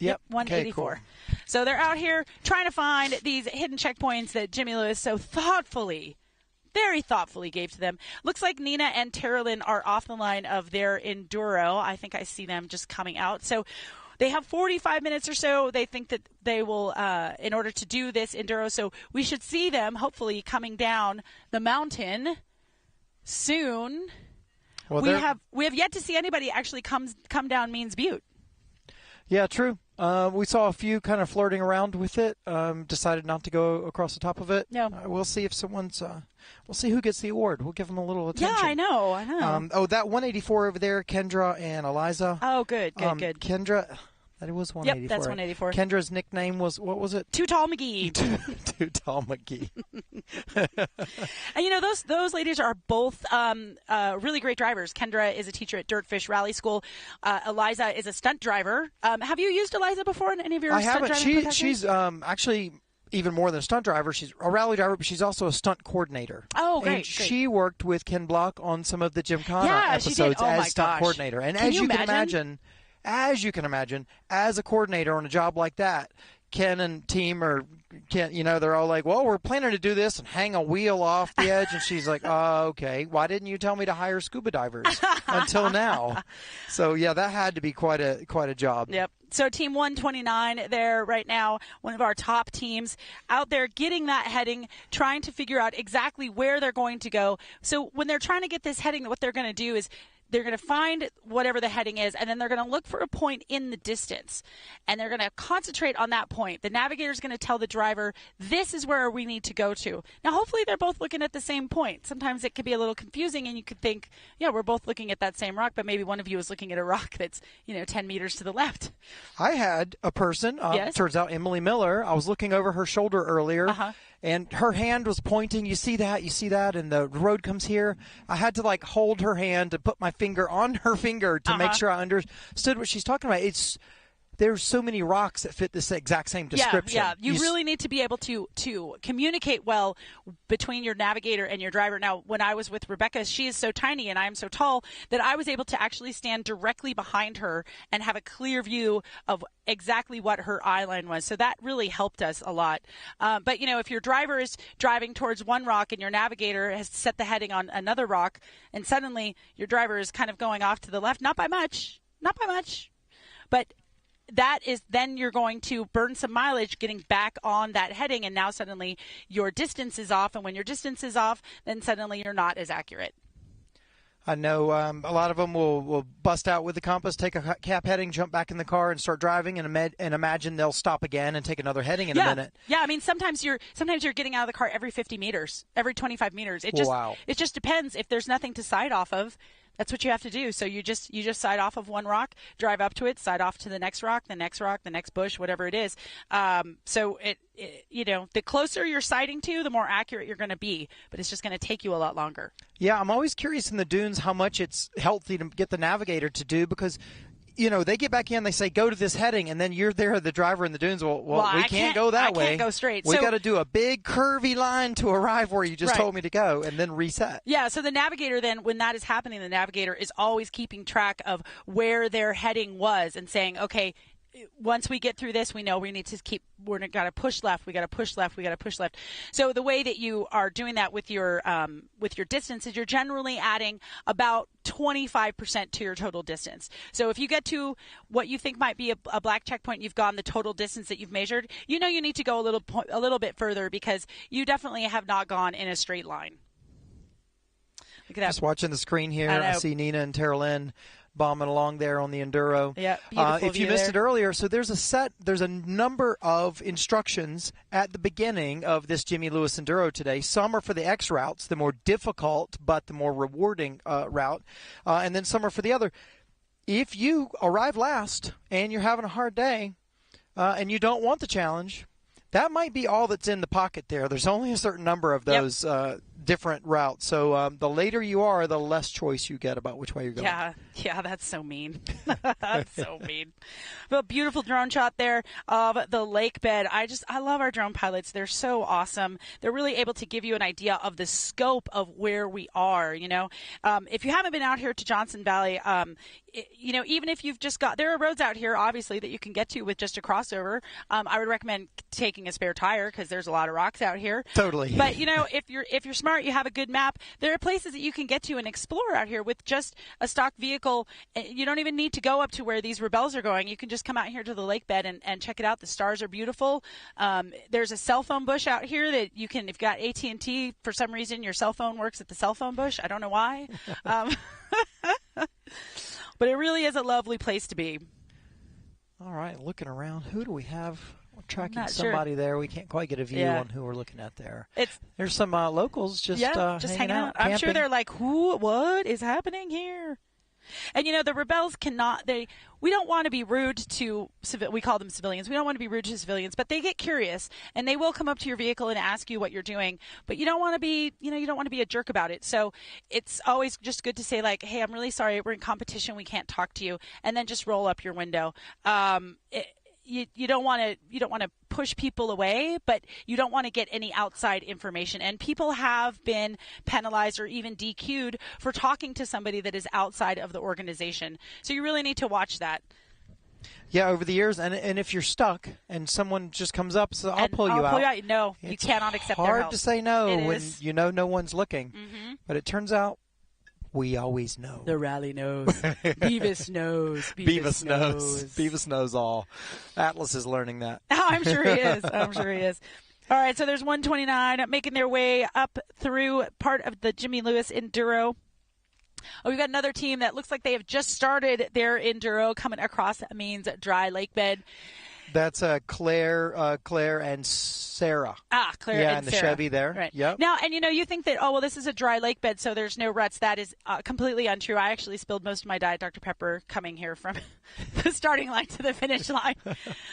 Yep, 184. Okay, cool. So they're out here trying to find these hidden checkpoints that Jimmy Lewis so very thoughtfully gave to them. Looks like Nina and Terilyn are off the line of their Enduro. I think I see them just coming out. So they have 45 minutes or so. They think that they will, in order to do this Enduro. So we should see them hopefully coming down the mountain soon. Well, we have yet to see anybody actually come down Means Butte. Yeah, true. We saw a few kind of flirting around with it. Decided not to go across the top of it. No. We'll see if someone's. We'll see who gets the award. We'll give them a little attention. Yeah, I know. That 184 over there, Kendra and Eliza. Oh, good. Kendra. That was 184. Yep, that's 184. Kendra's nickname was, what was it? Too Tall McGee. Too Tall McGee. And those ladies are both really great drivers. Kendra is a teacher at Dirtfish Rally School. Eliza is a stunt driver. Have you used Eliza before in any of your I stunt haven't. driving She's actually even more than a stunt driver. She's a rally driver, but she's also a stunt coordinator. Oh, great. And she worked with Ken Block on some of the Gymkhana episodes as stunt coordinator. And as you can imagine, as a coordinator on a job like that, Ken and team they're all like, well, we're planning to do this and hang a wheel off the edge. And she's like, oh, okay. Why didn't you tell me to hire scuba divers until now? So, yeah, that had to be quite a job. Yep. So Team 129 there right now, one of our top teams out there getting that heading, trying to figure out exactly where they're going to go. So when they're trying to get this heading, what they're going to do is they're going to find whatever the heading is, and then they're going to look for a point in the distance, and they're going to concentrate on that point. The navigator is going to tell the driver, this is where we need to go to. Now, hopefully they're both looking at the same point. Sometimes it could be a little confusing, and you could think, yeah, we're both looking at that same rock, but maybe one of you is looking at a rock that's, 10 meters to the left. I had a person, turns out Emily Miller, I was looking over her shoulder earlier, and her hand was pointing, you see that, and the road comes here. I had to hold her hand and put my finger on her finger to make sure I understood what she's talking about. There's so many rocks that fit this exact same description. Yeah. You really need to be able to communicate well between your navigator and your driver. Now, when I was with Rebecca, she is so tiny and I am so tall that I was able to actually stand directly behind her and have a clear view of exactly what her eye line was. So that really helped us a lot. But, if your driver is driving towards one rock and your navigator has set the heading on another rock, and suddenly your driver is kind of going off to the left, not by much, but that is then you're going to burn some mileage getting back on that heading, and now suddenly your distance is off, and when your distance is off, then suddenly you're not as accurate. I know a lot of them will bust out with the compass, take a cap heading, jump back in the car, and start driving, and imagine they'll stop again and take another heading in a minute. Yeah, I mean, sometimes you're getting out of the car every 50 meters, every 25 meters. It just depends. If there's nothing to side off of, that's what you have to do. So you just side off of one rock, drive up to it, side off to the next rock, the next bush, whatever it is. So the closer you're siding to, the more accurate you're going to be. But it's just going to take you a lot longer. Yeah, I'm always curious in the dunes how much it's healthy to get the navigator to do, because they get back in, they say, go to this heading, and then you're there, the driver in the dunes. Well, we can't go that way. I can't go straight. We got to do a big curvy line to arrive where you just told me to go, and then reset. Yeah, so the navigator then, when that is happening, the navigator is always keeping track of where their heading was and saying, okay, once we get through this, we know we need to we're got to push left. We got to push left. We got to push left. So the way that you are doing that with your distance is you're generally adding about 25% to your total distance. So if you get to what you think might be a black checkpoint, you've gone the total distance that you've measured, you need to go a little bit further, because you definitely have not gone in a straight line. Look at that. Just watching the screen here, I see Nina and Tara Lynn bombing along there on the Enduro. Yeah, if you missed it earlier, so there's a number of instructions at the beginning of this Jimmy Lewis Enduro today. Some are for the X routes, the more difficult but the more rewarding route, and then some are for the other. If you arrive last and you're having a hard day and you don't want the challenge, that might be all that's in the pocket there. There's only a certain number of those different routes. So the later you are, the less choice you get about which way you're going. Yeah, that's so mean. That's so mean. But beautiful drone shot there of the lake bed. I love our drone pilots. They're so awesome. They're really able to give you an idea of the scope of where we are. If you haven't been out here to Johnson Valley, even if you've just there are roads out here, obviously, that you can get to with just a crossover. I would recommend taking a spare tire, because there's a lot of rocks out here. Totally. But if you're smart, you have a good map. There are places that you can get to and explore out here with just a stock vehicle. You don't even need to go up to where these Rebelles are going. You can just come out here to the lake bed and check it out. The stars are beautiful. There's a cell phone bush out here that you can, if you've got AT&T, for some reason your cell phone works at the cell phone bush. I don't know why. But it really is a lovely place to be. All right, looking around, who do we have? We're tracking somebody there. We can't quite get a view on who we're looking at there. There's some locals just hanging out. I'm sure they're like, what is happening here? And the Rebelles we don't want to be rude to we call them civilians. We don't want to be rude to civilians, but they get curious and they will come up to your vehicle and ask you what you're doing. But you don't want to be, you don't want to be a jerk about it. So it's always just good to say, like, hey, I'm really sorry, we're in competition, we can't talk to you, and then just roll up your window. You don't want to push people away, but you don't want to get any outside information. And people have been penalized or even DQ'd for talking to somebody that is outside of the organization. So you really need to watch that. Yeah, over the years, and if you're stuck and someone just comes up, so I'll pull you out. No, you cannot accept their help. It's hard to say no when no one's looking. Mm-hmm. But it turns out we always know. The rally knows. Beavis knows. Beavis knows. Beavis knows all. Atlas is learning that. Oh, I'm sure he is. All right, so there's 129 making their way up through part of the Jimmy Lewis Enduro. Oh, we've got another team that looks like they have just started their Enduro coming across Means Dry Lake Bed. That's Claire and Sarah. Claire and the Sarah. Chevy there. Right. Yep. Now, and you think that, this is a dry lake bed, so there's no ruts. That is completely untrue. I actually spilled most of my Diet Dr. Pepper coming here from the starting line to the finish line.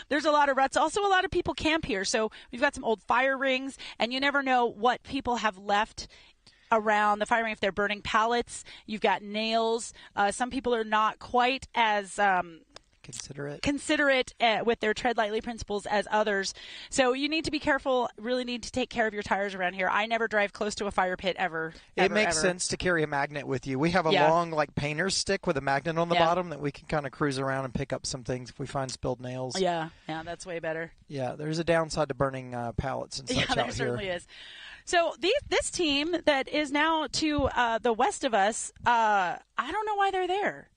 There's a lot of ruts. Also, a lot of people camp here. So we've got some old fire rings, and you never know what people have left around the firing. If they're burning pallets, you've got nails. Some people are not quite as considerate with their tread lightly principles as others. So you need to be careful, really need to take care of your tires around here. I never drive close to a fire pit ever. It makes sense to carry a magnet with you. We have a long painter's stick with a magnet on the bottom that we can kind of cruise around and pick up some things if we find spilled nails. Yeah, that's way better. Yeah, there's a downside to burning pallets and such out here. Yeah, there certainly is. So this team that is now to the west of us, I don't know why they're there.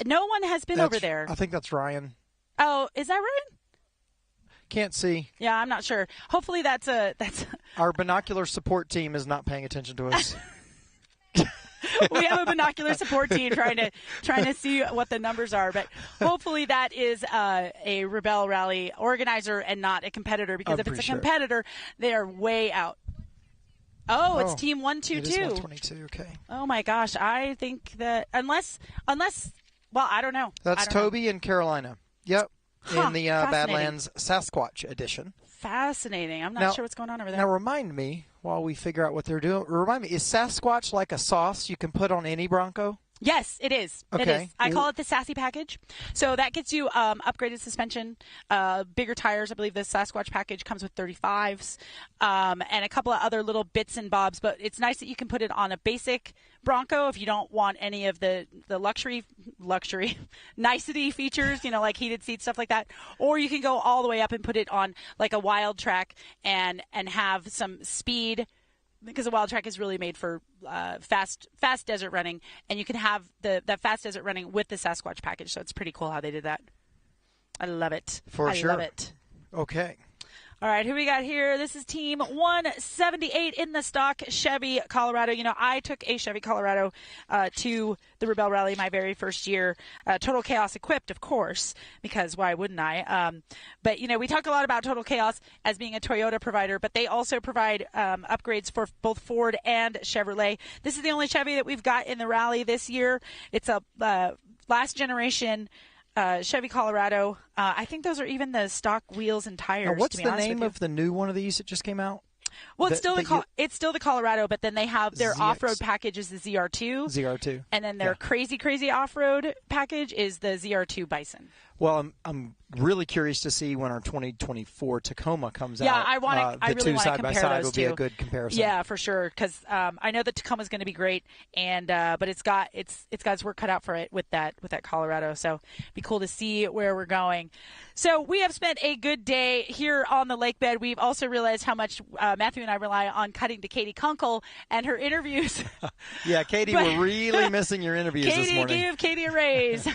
No one has been over there. I think that's Ryan. Oh, is that Ryan? Can't see. Yeah, I'm not sure. Hopefully that's our binocular support team is not paying attention to us. We have a binocular support team trying to see what the numbers are. But hopefully that is a Rebelle Rally organizer and not a competitor, because if it's a competitor, they are way out. Oh, it's team 122. It is 122, okay. Oh, my gosh. I think that unless, well, I don't know. That's Toby and Carolina. Yep. Huh, in the Badlands Sasquatch edition. Fascinating. I'm not sure what's going on over there. Now, remind me, while we figure out what they're doing, is Sasquatch like a sauce you can put on any Bronco? Yes, it is. Okay. It is. I call it the Sassy package. So that gets you upgraded suspension, bigger tires. I believe the Sasquatch package comes with 35s, and a couple of other little bits and bobs. But it's nice that you can put it on a basic Bronco if you don't want any of the luxury nicety features, like heated seats, stuff like that. Or you can go all the way up and put it on like a wild track and have some speed, because the wild track is really made for fast desert running, and you can have that fast desert running with the Sasquatch package. So it's pretty cool how they did that. I love it. For sure. I love it. Okay. All right, who we got here? This is team 178 in the stock Chevy Colorado. I took a Chevy Colorado to the Rebelle Rally my very first year. Total Chaos equipped, of course, because why wouldn't I? But, we talk a lot about Total Chaos as being a Toyota provider, but they also provide upgrades for both Ford and Chevrolet. This is the only Chevy that we've got in the rally this year. It's a last generation Chevy Colorado. I think those are even the stock wheels and tires. Now, what's to be the honest name with you. of the new one of these that just came out? Well, it's still the Colorado, but then they have their off-road package is the ZR2. ZR2. And then their crazy off-road package is the ZR2 Bison. Well, I'm really curious to see when our 2024 Tacoma comes out. Yeah, I really want to compare side those will two. be a good comparison. Yeah, for sure, because I know the Tacoma is going to be great, and but it's got its work cut out for it with that Colorado. So it'd be cool to see where we're going. So we have spent a good day here on the lake bed. We've also realized how much Matthew and I rely on cutting to Katie Kunkel and her interviews. Yeah, Katie, we're really missing your interviews this morning. Give Katie a raise.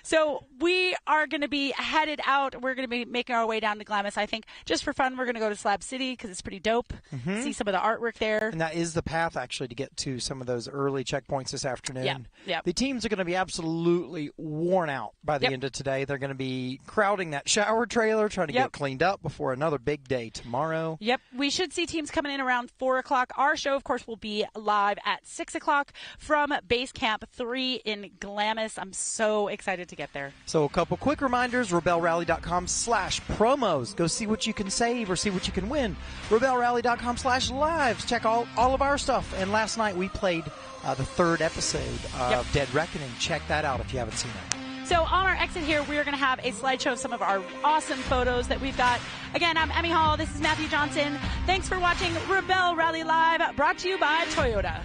So we are going to be headed out. We're going to be making our way down to Glamis. I think just for fun, we're going to go to Slab City because it's pretty dope. Mm-hmm. See some of the artwork there. And that is the path, actually, to get to some of those early checkpoints this afternoon. Yeah. The teams are going to be absolutely worn out by the end of today. They're going to be crowding that shower trailer, trying to get cleaned up before another big day tomorrow. Yep. We should see teams coming in around 4 o'clock. Our show, of course, will be live at 6 o'clock from Base Camp 3 in Glamis. I'm so excited to get there. So a couple quick reminders, RebelleRally.com/promos. Go see what you can save or see what you can win. RebelleRally.com/lives. Check all of our stuff. And last night we played the third episode of Dead Reckoning. Check that out if you haven't seen it. So on our exit here, we're going to have a slideshow of some of our awesome photos that we've got. Again, I'm Emmy Hall. This is Matthew Johnson. Thanks for watching Rebelle Rally Live, brought to you by Toyota.